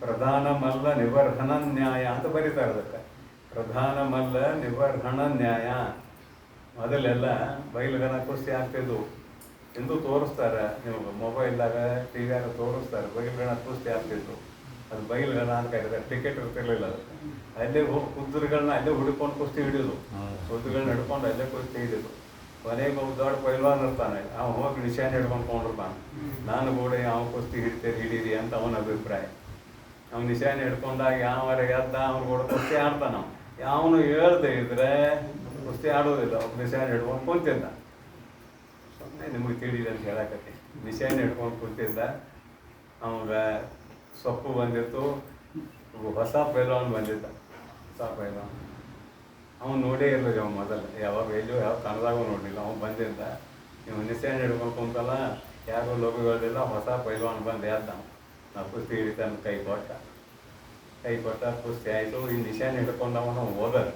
ಪ್ರಧಾನ ಮಲ್ಲ ನಿಬರ್ಹಣ ನ್ಯಾಯ ಅಂತ ಬರೀತಾರೆ. ಅದಕ್ಕೆ ಪ್ರಧಾನ ಮಲ್ಲ ನಿಬರ್ಹಣ ನ್ಯಾಯ. ಮೊದಲೆಲ್ಲ ಬಯಲುಗಣ ಕುಸ್ತಿ ಆಗ್ತಿದ್ವು ಎಂದು ತೋರಿಸ್ತಾರೆ. ನೀವು ಮೊಬೈಲ್ದಾಗ ಟಿವಿಯಾಗ ತೋರಿಸ್ತಾರೆ. ಬಯಲುಗಣ ಕುಸ್ತಿ ಆಗ್ತಿತ್ತು. ಅದು ಬಯಲುಗಣ ಅಂತ ಕರೀತಾರೆ. ಟಿಕೆಟ್ ಇರ್ತಿರ್ಲಿಲ್ಲ. ಅದಕ್ಕೆ ಅಲ್ಲೇ ಹೋಗಿ ಕುದುರೆಗಳನ್ನ ಅಲ್ಲೇ ಹುಡ್ಕೊಂಡು ಕುಸ್ತಿ ಹಿಡಿದು, ಕುದುರೆಗಳನ್ನ ಹಿಡ್ಕೊಂಡು ಅಲ್ಲೇ ಕುಸ್ತಿ ಹಿಡಿದು. ಕೊನೆಗೆ ಒಬ್ಬ ದೊಡ್ಡ ಪೈಲ್ವಾನ್ ಇರ್ತಾನೆ, ಅವ್ನು ಹೋಗಿ ನಿಶಾನೆ ಹಿಡ್ಕೊಂಡು ಕೊಂಡಿರ್ತಾನೆ. ನಾನು ಕೂಡ ಯಾವ ಕುಸ್ತಿ ಹಿಡೀರಿ ಅಂತ ಅವನ ಅಭಿಪ್ರಾಯ. ಅವ್ನು ನಿಶಾನೆ ಹಿಡ್ಕೊಂಡಾಗ ಯಾವಾರ ಎದ್ದ ಅವ್ನು ಕೂಡ ಕುಸ್ತಿ ಆಡ್ತಾನ. ಅವನು ಹೇಳ್ದೆ ಇದ್ರೆ ಕುಸ್ತಿ ಆಡೋದಿಲ್ಲ. ಒಬ್ಬ ನಿಶಾನೆ ಹಿಡ್ಕೊಂಡು ಕುಂತಿದ್ದ. ಸುಮ್ಮನೆ ನಿಮಗೆ ತಿಳಿದ ಅಂತ ಹೇಳಕತ್ತಿ. ನಿಶಾನೆ ಹಿಡ್ಕೊಂಡು ಕುಂತಿದ್ದ. ಅವಾಗ ಸೊಪ್ಪು ಬಂದಿತ್ತು. ಹೊಸ ಪೈಲ್ವಾನ್ ಬಂದಿದ್ದ. ಹೊಸ ಪೈಲ್ವಾನ್ ಅವ್ನು ನೋಡೇ ಇರಲಿಲ್ಲ. ಅವ್ನು ಮೊದಲು ಯಾವಾಗ ಎಲ್ಲೋ ಯಾವ ಕನ್ನದಾಗ ನೋಡಲಿಲ್ಲ. ಅವ್ನು ಬಂದಿದ್ದ. ನೀವು ನಿಶಾನೆ ಹಿಡ್ಕೊಂಡು ಕುಂತಲ್ಲ, ಯಾರು ಲೋಕಗಳಿಲ್ಲ. ಹೊಸ ಪೈಲ್ವಾನ್ ಬಂದು ಎದ್ದ. ನಾವು ಕುಸ್ತಿ ಹಿಡಿತಾನೆ ಕೈ ಕೊಟ್ಟ ಕುಸ್ತಿ ಆಯಿತು. ಈ ನಿಶಾನೆ ಹಿಡ್ಕೊಂಡವನು ಹೋಗದ.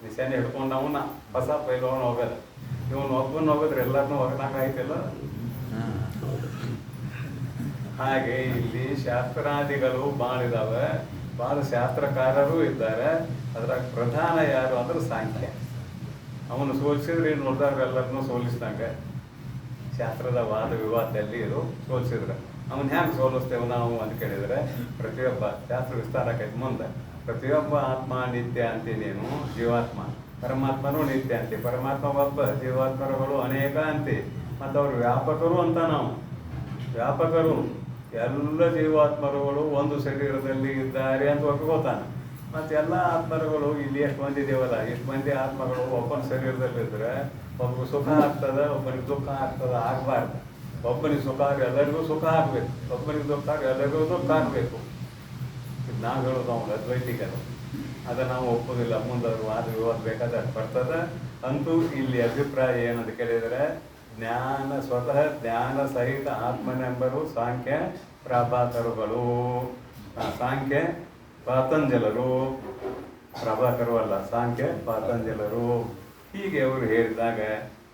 ನಿಶಾನೆ ಹಿಡ್ಕೊಂಡವನ ಹೊಸ ಪೈಲ್ವಾನ್ ಹೋಗದ. ಇವನು ಒಬ್ಬನ ಹೋಗಿದ್ರೆ ಎಲ್ಲರನ್ನೂ ಹೋಗನಾಗ ಆಯ್ತಿಲ್ಲ. ಹಾಗೆ ಇಲ್ಲಿ ಶಾಸ್ತ್ರಾದಿಗಳು ಭಾಳ ಇದ್ದಾವೆ. ಭಾಳ ಶಾಸ್ತ್ರಕಾರರು ಇದ್ದಾರೆ. ಅದ್ರಾಗ ಪ್ರಧಾನ ಯಾರು ಅಂದ್ರೆ ಸಾಂಖ್ಯ. ಅವನು ಸೋಲಿಸಿದ್ರೆ ಇನ್ನು ಉಳಿದವ್ರೆಲ್ಲರನ್ನೂ ಸೋಲಿಸ್ದಂಗೆ. ಶಾಸ್ತ್ರದ ವಾದ ವಿವಾದದಲ್ಲಿ ಇದು ಸೋಲಿಸಿದ್ರೆ ಅವನು ಹ್ಯಾಂಗೆ ಸೋಲಿಸ್ತೇವೆ ನಾವು ಅಂತ ಕೇಳಿದರೆ, ಪ್ರತಿಯೊಬ್ಬ ಶಾಸ್ತ್ರ ವಿಸ್ತಾರ ಆಕೈತೆ ಮುಂದೆ. ಪ್ರತಿಯೊಬ್ಬ ಆತ್ಮ ನಿತ್ಯ ಅಂತೀನೇನು, ಜೀವಾತ್ಮ. ಪರಮಾತ್ಮನೂ ನಿತ್ಯ ಅಂತೀವಿ. ಪರಮಾತ್ಮ ಒಬ್ಬ, ಜೀವಾತ್ಮರುಗಳು ಅನೇಕ ಅಂತೀವಿ. ಮತ್ತು ಅವರು ವ್ಯಾಪಕರು ಅಂತ ನಾವು ವ್ಯಾಪಕರು. ಎಲ್ಲ ಜೀವಾತ್ಮರುಗಳು ಒಂದು ಶರೀರದಲ್ಲಿ ಇದ್ದಾರೆ ಅಂತ ಒಪ್ಪಿಕೋತಾನೆ. ಮತ್ತು ಎಲ್ಲ ಆತ್ಮರುಗಳು ಇಲ್ಲಿ ಎಷ್ಟು ಮಂದಿ ಇದೇವಲ್ಲ, ಎಷ್ಟು ಮಂದಿ ಆತ್ಮಗಳು ಒಬ್ಬನ ಶರೀರದಲ್ಲಿದ್ದರೆ ಒಬ್ಬರು ಸುಖ ಆಗ್ತದೆ, ಒಬ್ಬನಿಗೆ ದುಃಖ ಆಗ್ತದೆ. ಆಗಬಾರ್ದು. ಒಬ್ಬನಿಗೆ ಸುಖ ಆಗಿ ಎಲ್ಲರಿಗೂ ಸುಖ ಆಗಬೇಕು, ಒಬ್ಬನಿಗೆ ದುಃಖ ಆಗಿ ಎಲ್ಲರಿಗೂ ದುಃಖ ಆಗಬೇಕು. ಇದು ನಾವು ಹೇಳೋದು ಅವ್ನು ಅದ್ವೈತಿಕರು. ಅದನ್ನು ನಾವು ಒಪ್ಪೋದಿಲ್ಲ. ಮುಂದೆ ಅವರು ವಾದ ವಿವಾದ ಬೇಕಾದ್ರೆ ಬರ್ತದೆ. ಅಂತೂ ಇಲ್ಲಿ ಅಭಿಪ್ರಾಯ ಏನಂತ ಕೇಳಿದರೆ, ಜ್ಞಾನ ಸ್ವತಃ ಜ್ಞಾನ ಸಹಿತ ಆತ್ಮನೆಂಬರು ಸಾಂಖ್ಯ ಪ್ರಭಾಕರುಗಳು. ಸಾಂಖ್ಯ ಪತಂಜಲರು, ಪ್ರಭಾಕರು ಅಲ್ಲ, ಸಾಂಖ್ಯ ಪತಂಜಲರು. ಹೀಗೆ ಅವರು ಹೇಳಿದಾಗ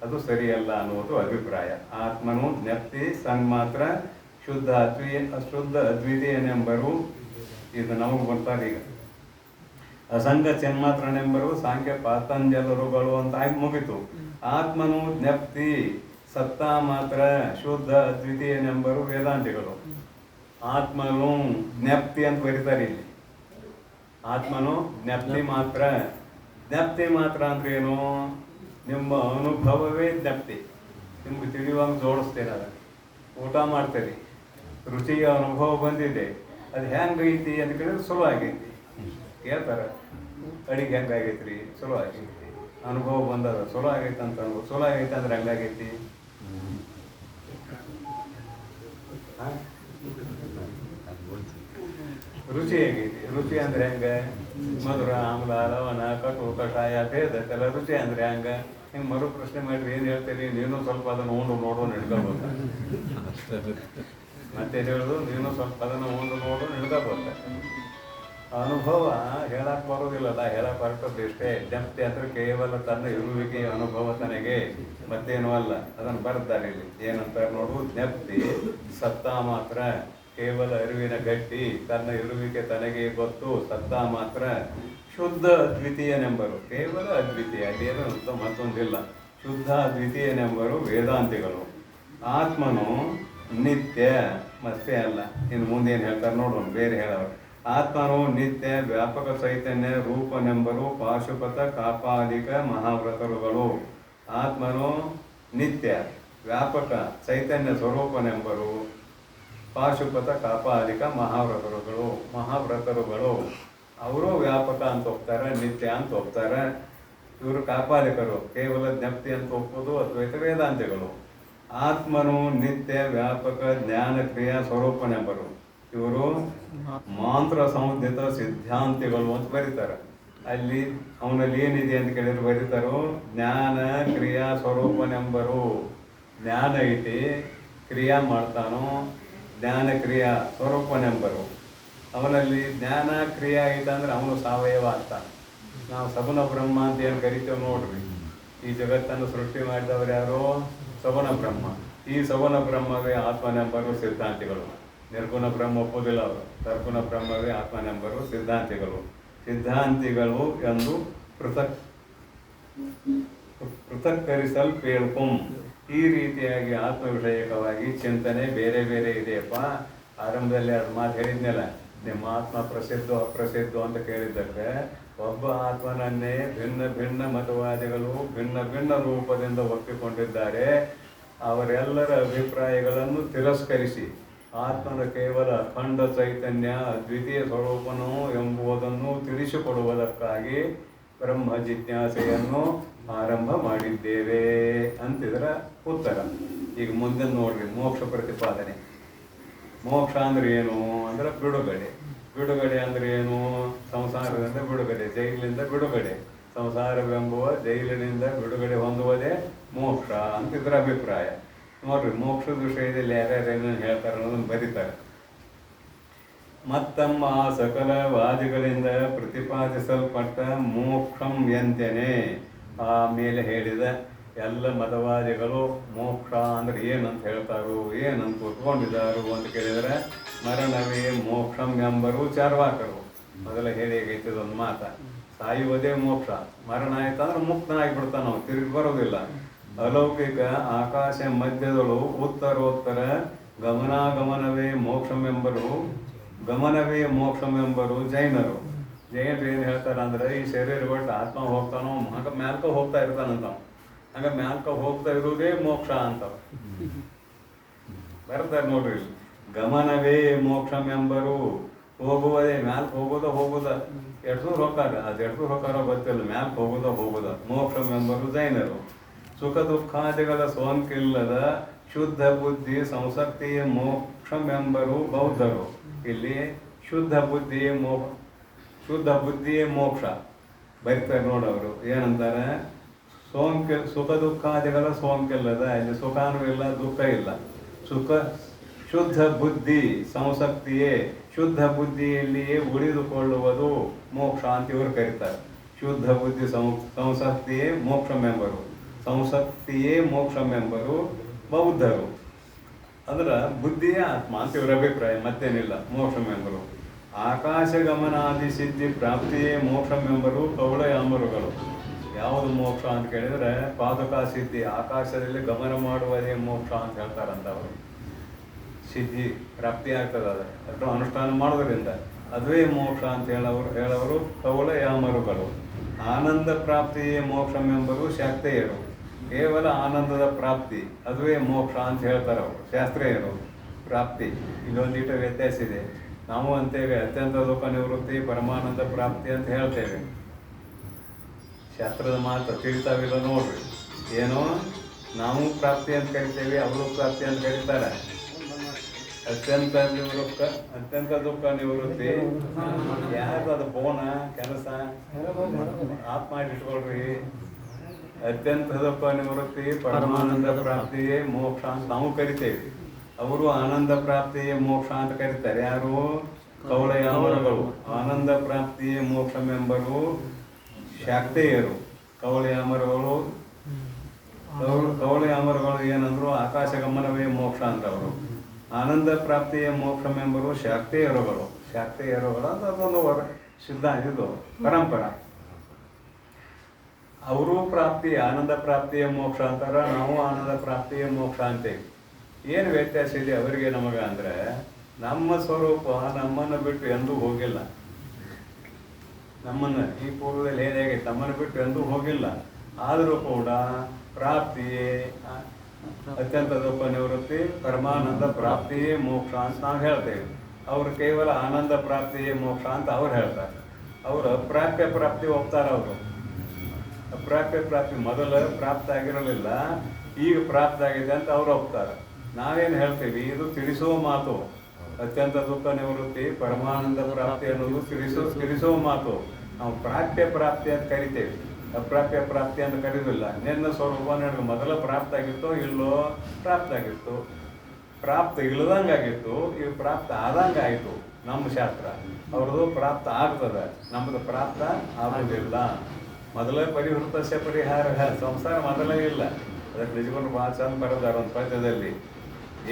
ಅದು ಸರಿಯಲ್ಲ ಅನ್ನೋದು ಅಭಿಪ್ರಾಯ. ಆತ್ಮನು ಜ್ಞಪ್ತಿ ಸನ್ಮಾತ್ರ ಶುದ್ಧ ಅಶುದ್ಧ ಅದ್ವಿತೀಯನೆಂಬರು. ಇದು ನಮಗೆ ಬರ್ತಾರೆ. ಈಗ ಅಸಂಗ ಚಿನ್ಮಾತ್ರನೆಂಬರು ಸಾಂಖ್ಯ ಪತಂಜಲರುಗಳು ಅಂತ ಆಗಿ ಮುಗಿತು. ಆತ್ಮನು ಜ್ಞಪ್ತಿ ಸತ್ತ ಮಾತ್ರ ಶುದ್ಧ ಅದ್ವಿತೀಯನೆಂಬರು ವೇದಾಂತಿಗಳು. ಆತ್ಮನು ಜ್ಞಪ್ತಿ ಅಂತ ಬರೀತಾರೆ ಇಲ್ಲಿ. ಆತ್ಮನು ಜ್ಞಪ್ತಿ ಮಾತ್ರ. ಜ್ಞಪ್ತಿ ಮಾತ್ರ ಅಂದ್ರೆ ಏನು? ನಿಮ್ಮ ಅನುಭವವೇ ಜ್ಞಪ್ತಿ. ನಿಮ್ಗೆ ತಿಳಿಯುವಂಗೆ ಜೋಡಿಸ್ತೇನೆ. ಅದನ್ನು ಊಟ ಮಾಡ್ತೀರಿ, ರುಚಿಯ ಅನುಭವ ಬಂದಿದೆ, ಅದು ಹೆಂಗೈತಿ ಅಂತ ಕೇಳಿದ್ರೆ ಸುಲಭ ಆಗೈತಿ ಹೇಳ್ತಾರೆ. ಅಡಿಗೆ ಹೆಂಗಾಗೈತಿ ರೀ? ಸುಲಭ ಆಗೈತಿ. ಅನುಭವ ಬಂದದ ಸುಲಭ ಆಗೈತೆ ಅಂತ ಅನ್ಬೋದು. ಸುಲಭ ಆಗೈತೆ ಅಂದ್ರೆ ಹೆಂಗಾಗೈತಿ? ರುಚಿ ಆಗೈತಿ. ರುಚಿ ಅಂದ್ರೆ ಹೆಂಗೆ? ಮಧುರ, ಆಮ್ಲ, ಲವಣ, ಕಟು, ಕಷಾಯ, ಭೇದಕ್ಕೆಲ್ಲ ರುಚಿ ಅಂದ್ರೆ ಹೆಂಗೆ? ಹಿಂಗೆ ಮರು ಪ್ರಶ್ನೆ ಮಾಡಿರಿ ಏನು ಹೇಳ್ತೀರಿ? ನೀನು ಸ್ವಲ್ಪ ಅದನ್ನು ಉಂಡು ನೋಡು ನಡ್ಕೋಬೋದ. ಮತ್ತೆ ಹೇಳುದು, ನೀನು ಸ್ವಲ್ಪ ಅದನ್ನು ಉಂಡು ನೋಡು ನಡ್ಕೋಬೋದ. ಅನುಭವ ಹೇಳಕ್ ಬರೋದಿಲ್ಲಲ್ಲ, ಹೇಳಕ್ ಬರ್ತದೆ ಇಷ್ಟೇ. ಜ್ಞಪ್ತಿ ಅಂದ್ರೆ ಕೇವಲ ತನ್ನ ಇರುವಿಕೆ ಅನುಭವ ತನಗೆ, ಮತ್ತೇನು ಅಲ್ಲ. ಅದನ್ನು ಬರ್ತಾರೆ ಇಲ್ಲಿ ಏನಂತಾರೆ ನೋಡು. ಜ್ಞಪ್ತಿ ಸತ್ತ ಮಾತ್ರ, ಕೇವಲ ಅರಿವಿನ ಗಟ್ಟಿ, ತನ್ನ ಇರುವಿಕೆ ತನಗೆ ಗೊತ್ತು, ಸತ್ತ ಮಾತ್ರ. ಶುದ್ಧ ಅದ್ವಿತೀಯನೆಂಬರು, ಕೇವಲ ಅದ್ವಿತೀಯ, ಅದೇನು ಅಂತ ಮತ್ತೊಂದಿಲ್ಲ. ಶುದ್ಧ ಅದ್ವಿತೀಯನೆಂಬರು ವೇದಾಂತಿಗಳು. ಆತ್ಮನು ನಿತ್ಯ, ಮತ್ತೆ ಅಲ್ಲ. ಇನ್ನು ಮುಂದೇನು ಹೇಳ್ತಾರೆ ನೋಡೋಣ, ಬೇರೆ ಹೇಳೋರು. ಆತ್ಮನು ನಿತ್ಯ ವ್ಯಾಪಕ ಚೈತನ್ಯ ರೂಪನೆಂಬರು ಪಾಶುಪತ ಕಾಪಾಲಿಕ ಮಹಾವ್ರತರುಗಳು. ಆತ್ಮನು ನಿತ್ಯ ವ್ಯಾಪಕ ಚೈತನ್ಯ ಸ್ವರೂಪನೆಂಬರು ಪಾಶುಪತ ಕಾಪಾಲಿಕ ಮಹಾವ್ರತರುಗಳು. ಅವರು ವ್ಯಾಪಕ ಅಂತ ಹೋಗ್ತಾರೆ, ನಿತ್ಯ ಅಂತ ಹೋಗ್ತಾರೆ. ಇವರು ಕಾಪಾಲಿಕರು, ಕೇವಲ ಜ್ಞಪ್ತಿ ಅಂತ ಒಪ್ಪೋದು ಅದ್ವೈತ ವೇದಾಂತಿಗಳು. ಆತ್ಮನು ನಿತ್ಯ ವ್ಯಾಪಕ ಜ್ಞಾನ ಕ್ರಿಯಾ ಸ್ವರೂಪನೆಂಬರು. ಇವರು ಮಾಂತ್ರ ಸಂಹಿತ ಸಿದ್ಧಾಂತಿಗಳು ಅಂತ ಬರೀತಾರೆ. ಅಲ್ಲಿ ಅವನಲ್ಲಿ ಏನಿದೆ ಅಂತ ಕೇಳಿದ್ರೆ ಬರೀತಾರೋ, ಜ್ಞಾನ ಕ್ರಿಯಾ ಸ್ವರೂಪನೆಂಬರು. ಜ್ಞಾನ ಐತಿ, ಕ್ರಿಯಾ ಮಾಡ್ತಾನೋ, ಜ್ಞಾನ ಕ್ರಿಯಾ ಸ್ವರೂಪನೆಂಬರು. ಅವನಲ್ಲಿ ಜ್ಞಾನ ಕ್ರಿಯೆ ಐತೆ ಅಂದ್ರೆ ಅವನು ಸಾವಯವ ಆಗ್ತಾನೆ. ನಾವು ಸಗುಣ ಬ್ರಹ್ಮ ಅಂತ ಏನು ಕರಿತೇವೆ ನೋಡ್ರಿ. ಈ ಜಗತ್ತನ್ನು ಸೃಷ್ಟಿ ಮಾಡಿದವರು ಯಾರು? ಸಗುಣ ಬ್ರಹ್ಮ. ಈ ಸಗುಣ ಬ್ರಹ್ಮವೇ ಆತ್ಮನೆಂಬರು ಸಿದ್ಧಾಂತಿಗಳು. ನಿರ್ಗುಣ ಬ್ರಹ್ಮ ಒಪ್ಪುವುದಿಲ್ಲ ಅವರು. ಸರ್ಗುಣ ಬ್ರಹ್ಮವೇ ಆತ್ಮನೆಂಬರು ಸಿದ್ಧಾಂತಿಗಳು. ಸಿದ್ಧಾಂತಿಗಳು ಎಂದು ಪೃಥಕ್ಕರಿಸಲ್ಪೇಳ್ಕುಂ. ಈ ರೀತಿಯಾಗಿ ಆತ್ಮ ವಿಷಯಕವಾಗಿ ಚಿಂತನೆ ಬೇರೆ ಬೇರೆ ಇದೆಯಪ್ಪ. ಆರಂಭದಲ್ಲಿ ಅದು ಮಾತು ಹೇಳಿದ್ನಲ್ಲ, ನಿಮ್ಮ ಆತ್ಮ ಪ್ರಸಿದ್ಧ ಅಪ್ರಸಿದ್ಧ ಅಂತ ಕೇಳಿದ್ದಕ್ಕೆ, ಒಬ್ಬ ಆತ್ಮನನ್ನೇ ಭಿನ್ನ ಭಿನ್ನ ಮತವಾದಿಗಳು ಭಿನ್ನ ಭಿನ್ನ ರೂಪದಿಂದ ಒಪ್ಪಿಕೊಂಡಿದ್ದಾರೆ. ಅವರೆಲ್ಲರ ಅಭಿಪ್ರಾಯಗಳನ್ನು ತಿರಸ್ಕರಿಸಿ ಆತ್ಮನ ಕೇವಲ ಅಖಂಡ ಚೈತನ್ಯ ಅದ್ವಿತೀಯ ಸ್ವರೂಪನು ಎಂಬುದನ್ನು ತಿಳಿಸಿಕೊಡುವುದಕ್ಕಾಗಿ ಬ್ರಹ್ಮ ಜಿಜ್ಞಾಸೆಯನ್ನು ಆರಂಭ ಮಾಡಿದ್ದೇವೆ ಅಂತಿದ್ರ ಉತ್ತರ. ಈಗ ಮುಂದೆ ನೋಡ್ರಿ, ಮೋಕ್ಷ ಪ್ರತಿಪಾದನೆ. ಮೋಕ್ಷ ಅಂದ್ರೆ ಏನು ಅಂದ್ರೆ ಬಿಡುಗಡೆ. ಬಿಡುಗಡೆ ಅಂದ್ರೆ ಏನು? ಸಂಸಾರದಿಂದ ಬಿಡುಗಡೆ, ಜೈಲಿನಿಂದ ಬಿಡುಗಡೆ. ಸಂಸಾರವೆಂಬುವ ಜೈಲಿನಿಂದ ಬಿಡುಗಡೆ ಹೊಂದುವುದೇ ಮೋಕ್ಷ ಅಂತಿದ್ರ ಅಭಿಪ್ರಾಯ. ನೋಡ್ರಿ, ಮೋಕ್ಷದ ವಿಷಯದಲ್ಲಿ ಯಾರ್ಯಾರೇನು ಹೇಳ್ತಾರೆ ಅನ್ನೋದನ್ನು ಬರೀತಾರೆ. ಮತ್ತಮ್ಮ ಆ ಸಕಲ ವಾದಿಗಳಿಂದ ಪ್ರತಿಪಾದಿಸಲ್ಪಟ್ಟ ಮೋಕ್ಷಂ ಎಂತೆನೆ. ಆ ಮೇಲೆ ಹೇಳಿದ ಎಲ್ಲ ಮತವಾದಿಗಳು ಮೋಕ್ಷ ಅಂದ್ರೆ ಏನಂತ ಹೇಳ್ತಾರೋ, ಏನಂತ ಉತ್ಕೊಂಡಿದ್ದಾರು ಅಂತ ಕೇಳಿದರೆ, ಮರಣವೇ ಮೋಕ್ಷಂ ಎಂಬರು ಚಾರ್ವಾಕರು. ಮೊದಲ ಹೇಳಿ ಒಂದು ಮಾತ, ಸಾಯುವುದೇ ಮೋಕ್ಷ. ಮರಣ ಆಯ್ತಂದ್ರೆ ಮುಕ್ತನಾಗಿಬಿಡ್ತಾನ, ನಾವು ತಿರುಗಿ ಬರೋದಿಲ್ಲ. ಅಲೌಕಿಕ ಆಕಾಶ ಮಧ್ಯದಳು ಉತ್ತರೋತ್ತರ ಗಮನಾಗಮನವೇ ಮೋಕ್ಷಮೆಂಬರು, ಗಮನವೇ ಮೋಕ್ಷಮೆಂಬರು ಜೈನರು. ಜೈನರು ಏನು ಹೇಳ್ತಾರೆ ಅಂದ್ರೆ, ಈ ಶರೀರ ಬಿಟ್ಟು ಆತ್ಮ ಹೋಗ್ತಾನೋ, ಹಂಗ ಮ್ಯಾಲ್ಕ ಹೋಗ್ತಾ ಇರ್ತಾನಂತ. ಹಂಗ ಮ್ಯಾಲ್ಕ ಹೋಗ್ತಾ ಇರುವುದೇ ಮೋಕ್ಷ ಅಂತ ಬರ್ತಾರೆ ನೋಡ್ರಿ. ಗಮನವೇ ಮೋಕ್ಷಮೆಂಬರು, ಹೋಗುವುದೇ ಮ್ಯಾಲ್ಕ ಹೋಗುದ ಎಷ್ಟು ದೂರ ಹೋಗ್ತಾರೆ, ಅದು ಎಷ್ಟು ದೂರ ಹೋಗಾರೋ ಗೊತ್ತಿಲ್ಲ, ಮ್ಯಾಲ್ಕ ಹೋಗುದ ಮೋಕ್ಷಮೆಂಬರು ಜೈನರು. ಸುಖ ದುಃಖಾದಿಗಳ ಸೋಂಕಿಲ್ಲದ ಶುದ್ಧ ಬುದ್ಧಿ ಸಂಸಕ್ತಿಯ ಮೋಕ್ಷಮೆಂಬರು ಬೌದ್ಧರು. ಇಲ್ಲಿ ಶುದ್ಧ ಬುದ್ಧಿಯೇ ಮೋಕ್ಷ ಬರೀತಾರೆ ನೋಡವರು. ಏನಂತಾರೆ? ಸುಖ ದುಃಖಾದಿಗಳ ಸೋಂಕಿಲ್ಲದ, ಇಲ್ಲಿ ಸುಖಾನೂ ಇಲ್ಲ, ದುಃಖ ಇಲ್ಲ. ಶುದ್ಧ ಬುದ್ಧಿ ಸಂಸಕ್ತಿಯೇ, ಶುದ್ಧ ಬುದ್ಧಿಯಲ್ಲಿಯೇ ಉಳಿದುಕೊಳ್ಳುವುದು ಮೋಕ್ಷ ಅಂತ ಇವರು ಕರೀತಾರೆ. ಶುದ್ಧ ಬುದ್ಧಿ ಸಂಸಕ್ತಿಯೇ ಮೋಕ್ಷಮೆಂಬರು, ಸಂಸಕ್ತಿಯೇ ಮೋಕ್ಷಮೆಂಬರು ಬೌದ್ಧರು. ಅಂದ್ರೆ ಬುದ್ಧಿಯೇ ಆತ್ಮ ಅಂತ ಇವರ ಅಭಿಪ್ರಾಯ, ಮತ್ತೇನಿಲ್ಲ. ಮೋಕ್ಷಮೆಂಬರು ಆಕಾಶ ಗಮನಾದಿ ಸಿದ್ಧಿ ಪ್ರಾಪ್ತಿಯೇ ಮೋಕ್ಷಮೆಂಬರು ಕೌಳಯಾಂಬರುಗಳು. ಯಾವುದು ಮೋಕ್ಷ ಅಂತ ಕೇಳಿದರೆ ಪಾದುಕಾ ಸಿದ್ಧಿ, ಆಕಾಶದಲ್ಲಿ ಗಮನ ಮಾಡುವುದೇ ಮೋಕ್ಷ ಅಂತ ಹೇಳ್ತಾರಂತ ಅವರು. ಸಿದ್ಧಿ ಪ್ರಾಪ್ತಿ ಆಗ್ತದೆ, ಅದು ಅನುಷ್ಠಾನ ಮಾಡೋದ್ರಿಂದ ಅದುವೇ ಮೋಕ್ಷ ಅಂತ ಹೇಳವರು ಕೌಲ ಯಾಮರುಗಳು. ಆನಂದ ಪ್ರಾಪ್ತಿಯೇ ಮೋಕ್ಷಮೆಂಬರು ಶಾಕ್ತೇಯರು. ಕೇವಲ ಆನಂದದ ಪ್ರಾಪ್ತಿ ಅದುವೇ ಮೋಕ್ಷ ಅಂತ ಹೇಳ್ತಾರೆ ಅವರು ಶಾಸ್ತ್ರೀಯರು. ಪ್ರಾಪ್ತಿ ಇಲ್ಲೊಂದಿಟ್ಟು ವ್ಯತ್ಯಾಸ ಇದೆ. ನಾವು ಅಂತೇವೆ ಅತ್ಯಂತ ದುಃಖ ನಿವೃತ್ತಿ ಪರಮಾನಂದ ಪ್ರಾಪ್ತಿ ಅಂತ ಹೇಳ್ತೇವೆ. ಶಾಸ್ತ್ರದ ಮಾತು ತಿಳಿತಾವಿಲ್ಲ ನೋಡ್ರಿ. ಏನೋ ನಾವು ಪ್ರಾಪ್ತಿ ಅಂತ ಕರಿತೇವೆ, ಅವರು ಪ್ರಾಪ್ತಿ ಅಂತ ಕರೀತಾರೆ. ಅತ್ಯಂತ ದುಃಖ ನಿವೃತ್ತಿ ಯಾರು ಅದು ಬೋನ ಕೆಲಸ ಆತ್ಮ ಇಟ್ಕೊಳ್ರಿ. ಅತ್ಯಂತ ದುಃಖ ನಿವೃತ್ತಿ ಪರಮಾನಂದ ಪ್ರಾಪ್ತಿಯೇ ಮೋಕ್ಷ ಅಂತ ನಾವು ಕರಿತೇವೆ. ಅವರು ಆನಂದ ಪ್ರಾಪ್ತಿಯೇ ಮೋಕ್ಷ ಅಂತ ಕರೀತಾರೆ. ಯಾರು? ಕೌಲಯಾಮರುಗಳು. ಆನಂದ ಪ್ರಾಪ್ತಿಯೇ ಮೋಕ್ಷಮೆಂಬರು ಶಾಕ್ತೇಯರು. ಕೌಲಯಾಮರುಗಳು ಏನಂದ್ರು ಆಕಾಶ ಗಮನವೇ ಮೋಕ್ಷ ಅಂತವರು. ಆನಂದ ಪ್ರಾಪ್ತಿಯ ಮೋಕ್ಷಮೆಂಬರು ಶಾಕ್ತೇಯರುಗಳು. ಅಂತ ಅದೊಂದು ಸಿದ್ಧ ಇದು ಪರಂಪರ. ಅವರು ಪ್ರಾಪ್ತಿ ಆನಂದ ಪ್ರಾಪ್ತಿಯ ಮೋಕ್ಷ ಅಂತಾರ, ನಾವು ಆನಂದ ಪ್ರಾಪ್ತಿಯ ಮೋಕ್ಷ ಅಂತೇವೆ. ಏನು ವ್ಯತ್ಯಾಸ ಇದೆ ಅವರಿಗೆ ನಮಗ ಅಂದ್ರೆ, ನಮ್ಮ ಸ್ವರೂಪ ನಮ್ಮನ್ನು ಬಿಟ್ಟು ಎಂದೂ ಹೋಗಿಲ್ಲ. ನಮ್ಮನ್ನು ಈ ಪೂರ್ವದಲ್ಲಿ ಹೇಗೆ ತಮ್ಮನ್ನು ಬಿಟ್ಟು ಎಂದೂ ಹೋಗಿಲ್ಲ. ಆದರೂ ಕೂಡ ಪ್ರಾಪ್ತಿಯೇ ಅತ್ಯಂತ ದುಃಖ ನಿವೃತ್ತಿ ಪರಮಾನಂದ ಪ್ರಾಪ್ತಿಯೇ ಮೋಕ್ಷ ಅಂತ ನಾವು ಹೇಳ್ತೇವೆ. ಅವರು ಕೇವಲ ಆನಂದ ಪ್ರಾಪ್ತಿಯೇ ಮೋಕ್ಷ ಅಂತ ಅವ್ರು ಹೇಳ್ತಾರೆ. ಅವರು ಅಪ್ರಾಪ್ಯ ಪ್ರಾಪ್ತಿ ಹೋಗ್ತಾರೆ. ಅವರು ಅಪ್ರಾಪ್ಯ ಪ್ರಾಪ್ತಿ ಮೊದಲು ಪ್ರಾಪ್ತ ಆಗಿರಲಿಲ್ಲ, ಈಗ ಪ್ರಾಪ್ತ ಆಗಿದೆ ಅಂತ ಅವ್ರು ಹೋಗ್ತಾರೆ. ನಾವೇನು ಹೇಳ್ತೀವಿ, ಇದು ತಿಳಿಸುವ ಮಾತು. ಅತ್ಯಂತ ದುಃಖ ನಿವೃತ್ತಿ ಪರಮಾನಂದ ಪ್ರಾಪ್ತಿ ಅನ್ನೋದು ತಿಳಿಸುವ ಮಾತು. ನಾವು ಪ್ರಾಪ್ಯ ಪ್ರಾಪ್ತಿ ಅಂತ ಕರಿತೇವೆ, ಅಪ್ರಾಪ್ಯ ಪ್ರಾಪ್ತಿ ಅಂತ ಕರೀದಿಲ್ಲ. ನಿನ್ನ ಸ್ವರೂಪ ನನಗೆ ಮೊದಲ ಪ್ರಾಪ್ತ ಆಗಿತ್ತು, ಇಲ್ಲೋ ಪ್ರಾಪ್ತ ಆಗಿತ್ತು. ಪ್ರಾಪ್ತ ಇಲ್ಲದಂಗಾಗಿತ್ತು, ಈಗ ಪ್ರಾಪ್ತ ಆದಂಗಾಯಿತು. ನಮ್ಮ ಶಾಸ್ತ್ರ ಅವ್ರದ್ದು ಪ್ರಾಪ್ತ ಆಗ್ತದೆ, ನಮ್ಮದು ಪ್ರಾಪ್ತ ಆಗೋದಿಲ್ಲ. ಮೊದಲೇ ಪರಿವೃತಸ್ಯ ಪರಿಹಾರ. ಸಂಸಾರ ಮೊದಲೇ ಇಲ್ಲ. ಅದಕ್ಕೆ ನಿಜಗೊಂಡು ಭಾಳ ಚಂದ ಬರೆದಾರ ಒಂದು ಪದ್ಯದಲ್ಲಿ.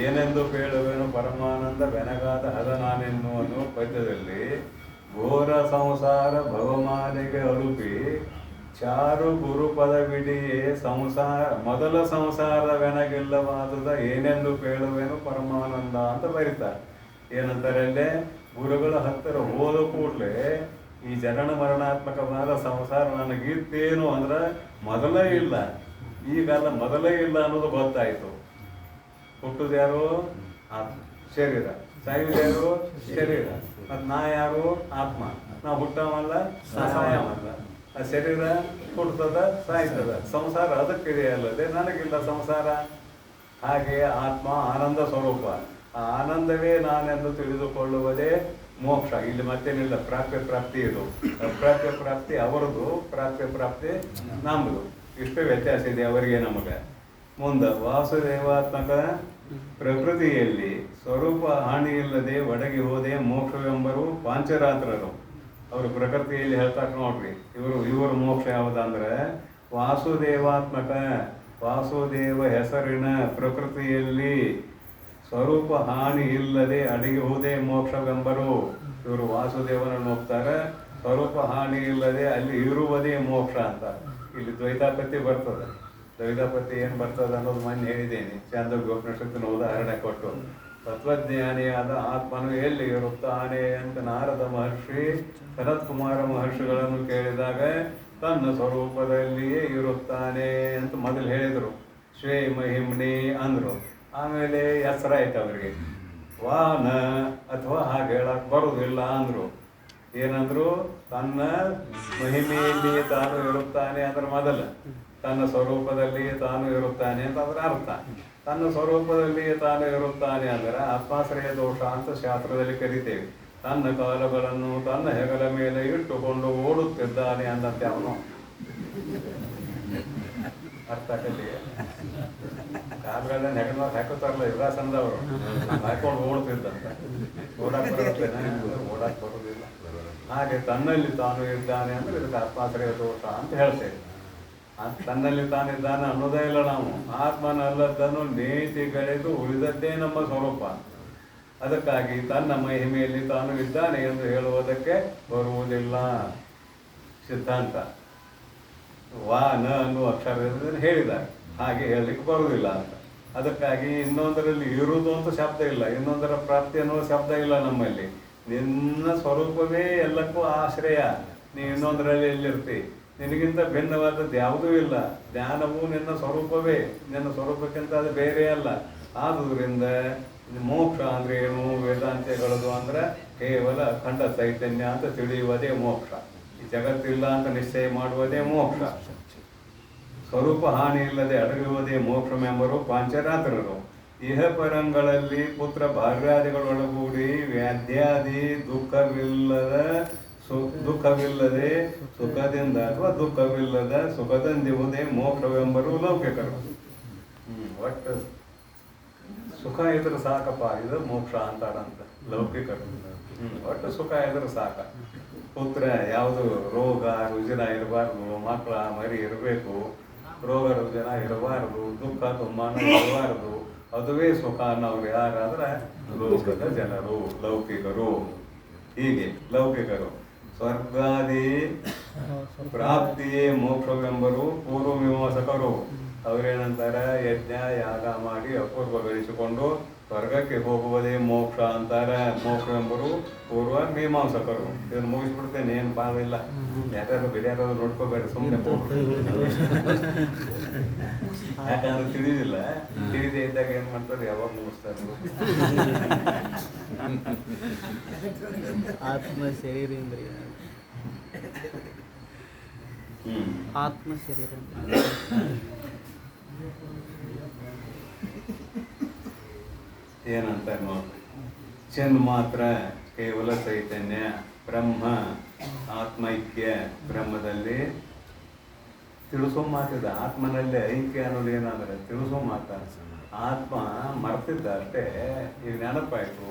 ಏನೆಂದು ಕೇಳುವೇನು ಪರಮಾನಂದ ಬೆನಗಾದ ಹದ ನಾನೆನ್ನು ಅನ್ನೋ ಪದ್ಯದಲ್ಲಿ, ಘೋರ ಸಂಸಾರ ಭವಮಾನೆಗೆ ಅರುಪಿ ಚಾರು ಗುರುಪದ ಬಿಡಿಯೇ ಸಂಸಾರ ಮೊದಲ ಸಂಸಾರವೆನಗಿಲ್ಲವಾದುದ ಏನೆಂದು ಕೇಳುವೇನು ಪರಮಾನಂದ ಅಂತ ಬರೀತಾರೆ. ಏನಂತಾರೆ ಅಲ್ಲೇ, ಗುರುಗಳ ಹತ್ತಿರ ಹೋದ ಕೂಡಲೇ ಈ ಜನನ ಮರಣಾತ್ಮಕವಾದ ಸಂಸಾರ ನನಗಿತ್ತೇನು ಅಂದ್ರೆ ಮೊದಲೇ ಇಲ್ಲ, ಈಗಲ್ಲ ಮೊದಲೇ ಇಲ್ಲ ಅನ್ನೋದು ಗೊತ್ತಾಯಿತು. ಹುಟ್ಟುದು ಯಾರು? ಆತ್ಮ, ಶರೀರ. ಸಾಯುವುದು ಯಾರು? ಶರೀರ. ಮತ್ತು ನಾ ಯಾರು? ಆತ್ಮ. ನಾವು ಹುಟ್ಟವಲ್ಲ, ಸಾಯವಲ್ಲ. ಆ ಶರೀರ ಹುಡ್ತದ, ಸಾಯ್ತದ. ಸಂಸಾರ ಅದಕ್ಕಿದೆ ಅಲ್ಲದೆ ನನಗಿಲ್ಲ ಸಂಸಾರ. ಹಾಗೆ ಆತ್ಮ ಆನಂದ ಸ್ವರೂಪ. ಆ ಆನಂದವೇ ನಾನೆಂದು ತಿಳಿದುಕೊಳ್ಳುವುದೇ ಮೋಕ್ಷ. ಇಲ್ಲಿ ಮತ್ತೇನಿಲ್ಲ. ಪ್ರಾಪ್ಯ ಪ್ರಾಪ್ತಿ ಇದು, ಅಪ್ರಾಪ್ಯ ಪ್ರಾಪ್ತಿ ಅವರದು, ಪ್ರಾಪ್ಯ ಪ್ರಾಪ್ತಿ ನಮ್ಮದು. ಇಷ್ಟು ವ್ಯತ್ಯಾಸ ಇದೆ ಅವರಿಗೆ ನಮಗೆ. ಮುಂದೆ ವಾಸುದೇವಾತ್ಮಕ ಪ್ರಕೃತಿಯಲ್ಲಿ ಸ್ವರೂಪ ಹಾನಿಯಿಲ್ಲದೆ ಒಡಗಿ ಹೋದೆ ಮೋಕ್ಷವೆಂಬರು ಪಾಂಚರಾತ್ರರು. ಅವರು ಪ್ರಕೃತಿಯಲ್ಲಿ ಹೇಳ್ತಾರೆ ನೋಡ್ರಿ. ಇವರು ಮೋಕ್ಷ ಯಾವುದಂದ್ರೆ ವಾಸುದೇವಾತ್ಮಕ, ವಾಸುದೇವ ಹೆಸರಿನ ಪ್ರಕೃತಿಯಲ್ಲಿ ಸ್ವರೂಪ ಹಾನಿ ಇಲ್ಲದೆ ಅಡಗಿ ಹೋದೆ ಮೋಕ್ಷವೆಂಬರು. ಇವರು ವಾಸುದೇವನನ್ನು ಹೋಗ್ತಾರೆ, ಸ್ವರೂಪ ಹಾನಿ ಇಲ್ಲದೆ ಅಲ್ಲಿ ಇರುವುದೇ ಮೋಕ್ಷ ಅಂತ. ಇಲ್ಲಿ ದ್ವೈತಾಪತ್ತಿ ಬರ್ತದೆ. ದ್ವೈತಾಪತ್ತಿ ಏನು ಬರ್ತದೆ ಅನ್ನೋದು ಮೊನ್ನೆ ಹೇಳಿದ್ದೇನೆ. ಚಾಂದೋಗ್ಯೋಪನಿಷತ್ತಿನ ಉದಾಹರಣೆ ಕೊಟ್ಟು, ತತ್ವಜ್ಞಾನಿಯಾದ ಆತ್ಮನು ಎಲ್ಲಿ ಇರುತ್ತಾನೆ ಅಂತ ನಾರದ ಮಹರ್ಷಿ ಸನತ್ ಕುಮಾರ ಮಹರ್ಷಿಗಳನ್ನು ಕೇಳಿದಾಗ ತನ್ನ ಸ್ವರೂಪದಲ್ಲಿಯೇ ಇರುತ್ತಾನೆ ಅಂತ ಮೊದಲು ಹೇಳಿದರು. ಶ್ವೇ ಮಹಿಮ್ನಿ ಅಂದರು. ಆಮೇಲೆ ಹೆಸರಾಯ್ತು ಅವರಿಗೆ. ವಾನ ಅಥವಾ ಹಾಗೆ ಹೇಳಕ್ಕೆ ಬರುವುದಿಲ್ಲ ಅಂದರು. ಏನಂದ್ರು? ತನ್ನ ಮಹಿಮೆಯಲ್ಲಿಯೇ ತಾನು ಇರುತ್ತಾನೆ ಅಂದ್ರೆ ಮೊದಲು ತನ್ನ ಸ್ವರೂಪದಲ್ಲಿಯೇ ತಾನು ಇರುತ್ತಾನೆ ಅಂತ ಅದರ ಅರ್ಥ. ತನ್ನ ಸ್ವರೂಪದಲ್ಲಿಯೇ ತಾನು ಇರುತ್ತಾನೆ ಅಂದರೆ ಆತ್ಮಾಶ್ರಯ ದೋಷ ಅಂತ ಶಾಸ್ತ್ರದಲ್ಲಿ ಕರಿತೇವೆ. ತನ್ನ ಕಾಲುಗಳನ್ನು ತನ್ನ ಹೆಗಲ ಮೇಲೆ ಇಟ್ಟುಕೊಂಡು ಓಡುತ್ತಿದ್ದಾನೆ ಅಂದಂತೆ ಅವನು. ಅರ್ಥ ಕಲಿಗೆ ಕಾಲುಗಳನ್ನ ಹೆಗಲ ಹಾಕುತ್ತಾರಲ್ಲ ಯುಗಾಸನದವರು, ಹಾಕೊಂಡು ಓಡ್ತಿದ್ದಂತ. ಓಡಾಕ್ ಬರೋದಿಲ್ಲ. ಹಾಗೆ ತನ್ನಲ್ಲಿ ತಾನು ಇದ್ದಾನೆ ಅಂದ್ರೆ ಇದಕ್ಕೆ ಆತ್ಮಾಶ್ರಯ ದೋಷ ಅಂತ ಹೇಳ್ತೇವೆ. ತನ್ನಲ್ಲಿ ತಾನಿದ್ದಾನೆ ಅನ್ನೋದೇ ಇಲ್ಲ ನಾವು. ಆತ್ಮನಲ್ಲದನ್ನು ನೇತಿಗಳೆದು ಉಳಿದದ್ದೇ ನಮ್ಮ ಸ್ವರೂಪ. ಅದಕ್ಕಾಗಿ ತನ್ನ ಮಹಿಮೆಯಲ್ಲಿ ತಾನು ಇದ್ದಾನೆ ಎಂದು ಹೇಳುವುದಕ್ಕೆ ಬರುವುದಿಲ್ಲ ಸಿದ್ಧಾಂತ. ವಾ ನ ಅನ್ನುವ ಅಕ್ಷರದಿಂದ ಹೇಳಿದ್ದಾರೆ, ಹಾಗೆ ಹೇಳಲಿಕ್ಕೆ ಬರುವುದಿಲ್ಲ ಅಂತ. ಅದಕ್ಕಾಗಿ ಇನ್ನೊಂದರಲ್ಲಿ ಇರುವುದು ಅಂತ ಶಬ್ದ ಇಲ್ಲ, ಇನ್ನೊಂದರ ಪ್ರಾಪ್ತಿ ಅನ್ನುವ ಶಬ್ದ ಇಲ್ಲ ನಮ್ಮಲ್ಲಿ. ನಿನ್ನ ಸ್ವರೂಪವೇ ಎಲ್ಲಕ್ಕೂ ಆಶ್ರಯ. ನೀ ಇನ್ನೊಂದರಲ್ಲಿ ಎಲ್ಲಿರ್ತಿ? ನಿನಗಿಂತ ಭಿನ್ನವಾದದ್ದು ಯಾವುದೂ ಇಲ್ಲ. ಜ್ಞಾನವು ನಿನ್ನ ಸ್ವರೂಪವೇ, ನಿನ್ನ ಸ್ವರೂಪಕ್ಕಿಂತ ಅದು ಬೇರೆ ಅಲ್ಲ. ಆದುದರಿಂದ ಮೋಕ್ಷ ಅಂದ್ರೆ ಏನು? ವೇದಾಂತಗಳದು ಅಂದ್ರೆ ಕೇವಲ ಅಖಂಡ ಚೈತನ್ಯ ಅಂತ ತಿಳಿಯುವುದೇ ಮೋಕ್ಷ. ಈ ಜಗತ್ತಿಲ್ಲ ಅಂತ ನಿಶ್ಚಯ ಮಾಡುವುದೇ ಮೋಕ್ಷ. ಸ್ವರೂಪ ಹಾನಿ ಇಲ್ಲದೆ ಅಡಗುವುದೇ ಮೋಕ್ಷಮೆಂಬರು ಪಾಂಚರಾತ್ರರು. ಇಹ ಪರಂಗಳಲ್ಲಿ ಪುತ್ರ ಭಾರ್ಯಾದಿಗಳೊಳಗೂಡಿ ವ್ಯಾಧ್ಯಾದಿ ದುಃಖವಿಲ್ಲದೆ ಸುಖದಿಂದ ಅಥವಾ ದುಃಖವಿಲ್ಲದ ಸುಖದಿಂದಿರುವುದೇ ಮೋಕ್ಷವೆಂಬರು ಲೌಕಿಕರು. ಒಟ್ಟು ಸುಖ ಇದ್ರೆ ಸಾಕಪ್ಪ, ಇದು ಮೋಕ್ಷ ಅಂತಾರಂತ ಲೌಕಿಕರು. ಒಟ್ಟು ಸುಖ ಇದ್ರೆ ಸಾಕ. ಪುತ್ರ ಯಾವುದು ರೋಗ ರುಜಿನ ಇರಬಾರ್ದು, ಮಕ್ಕಳ ಮರಿ ಇರಬೇಕು, ರೋಗ ರುಜಿನ ಇರಬಾರ್ದು, ದುಃಖ ತುಮ್ಮಾನ ಇರಬಾರ್ದು, ಅದುವೇ ಸುಖ ಅನ್ನೋರು ಯಾರಾದ್ರೆ ಲೋಕದ ಜನರು, ಲೌಕಿಕರು. ಹೀಗೆ ಲೌಕಿಕರು ಸ್ವರ್ಗಾದಿ ಪ್ರಾಪ್ತಿಯೇ ಮೋಕ್ಷವೆಂಬರು ಪೂರ್ವ ಮೀಮಾಂಸಕರು. ಅವರೇನಂತಾರೆ? ಯಜ್ಞ ಯಾಗ ಮಾಡಿ ಅಪೂರ್ವಗೊಳಿಸಿಕೊಂಡು ಸ್ವರ್ಗಕ್ಕೆ ಹೋಗುವುದೇ ಮೋಕ್ಷ ಅಂತಾರೆ. ಮೋಕ್ಷವೆಂಬರು ಪೂರ್ವ ಮೀಮಾಂಸಕರು. ಇದನ್ನು ಮುಗಿಸ್ಬಿಡ್ತೇನೆ, ಏನು ಪಾವಿಲ್ಲ. ಯಾರು ಬೇರೆಯಾರು ನೋಡ್ಕೋಬೇಡ, ಸುಮ್ಮನೆ ಯಾಕಂದ್ರೆ ತಿಳಿದಿಲ್ಲ. ತಿಳಿದೇ ಇದ್ದಾಗ ಏನ್ ಮಾಡ್ತಾರೆ? ಯಾವಾಗ ಮುಗಿಸ್ತಾರೆ? ಆತ್ಮ ಶರೀರೇಂದ್ರಿಯ ಆತ್ಮ ಶರೀರ ಏನಂತ ನೋಡ್ರಿ. ಚಿನ್ ಮಾತ್ರ ಕೇವಲ ಚೈತನ್ಯ ಬ್ರಹ್ಮ, ಆತ್ಮೈಕ್ಯ. ಬ್ರಹ್ಮದಲ್ಲಿ ತಿಳಿಸೋ ಮಾತಿದ, ಆತ್ಮನಲ್ಲಿ ಐಕ್ಯ ಅನ್ನೋದು ಏನಂದ್ರೆ ತಿಳಿಸೋ ಮಾತ. ಆತ್ಮ ಮರ್ತಿದ್ದ ಅಷ್ಟೇ, ಈಗ ನೆನಪಾಯ್ತು.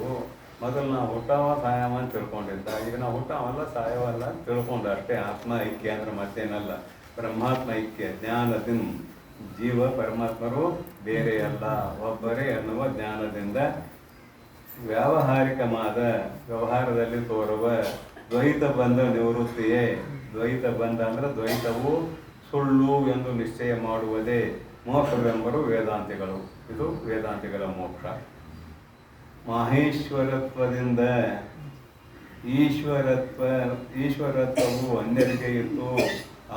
ಮೊದಲು ನಾವು ಹುಟ್ಟವ ಸಾಯವ ಅಂತ ತಿಳ್ಕೊಂಡಿದ್ದ, ಈಗ ನಾವು ಹುಟ್ಟವಲ್ಲ ಸಾಯವಲ್ಲ ಅಂತ ತಿಳ್ಕೊಂಡ ಅಷ್ಟೇ. ಆತ್ಮ ಐಕ್ಯ ಅಂದ್ರೆ ಮತ್ತೇನಲ್ಲ. ಬ್ರಹ್ಮಾತ್ಮ ಐಕ್ಯ ಜ್ಞಾನದಿಂದ ಜೀವ ಪರಮಾತ್ಮರು ಬೇರೆ ಅಲ್ಲ, ಒಬ್ಬರೇ ಅನ್ನುವ ಜ್ಞಾನದಿಂದ ವ್ಯಾವಹಾರಿಕವಾದ ವ್ಯವಹಾರದಲ್ಲಿ ತೋರುವ ದ್ವೈತ ಬಂಧ ನಿವೃತ್ತಿಯೇ. ದ್ವೈತ ಬಂಧ ಅಂದ್ರೆ ದ್ವೈತವು ಸುಳ್ಳು ಎಂದು ನಿಶ್ಚಯ ಮಾಡುವುದೇ ಮೋಕ್ಷವೆಂಬರು ವೇದಾಂತಿಗಳು. ಇದು ವೇದಾಂತಿಗಳ ಮೋಕ್ಷ. ಮಹೇಶ್ವರತ್ವದಿಂದ ಈಶ್ವರತ್ವವು ಅನ್ಯರಿಗೆ ಇತ್ತು.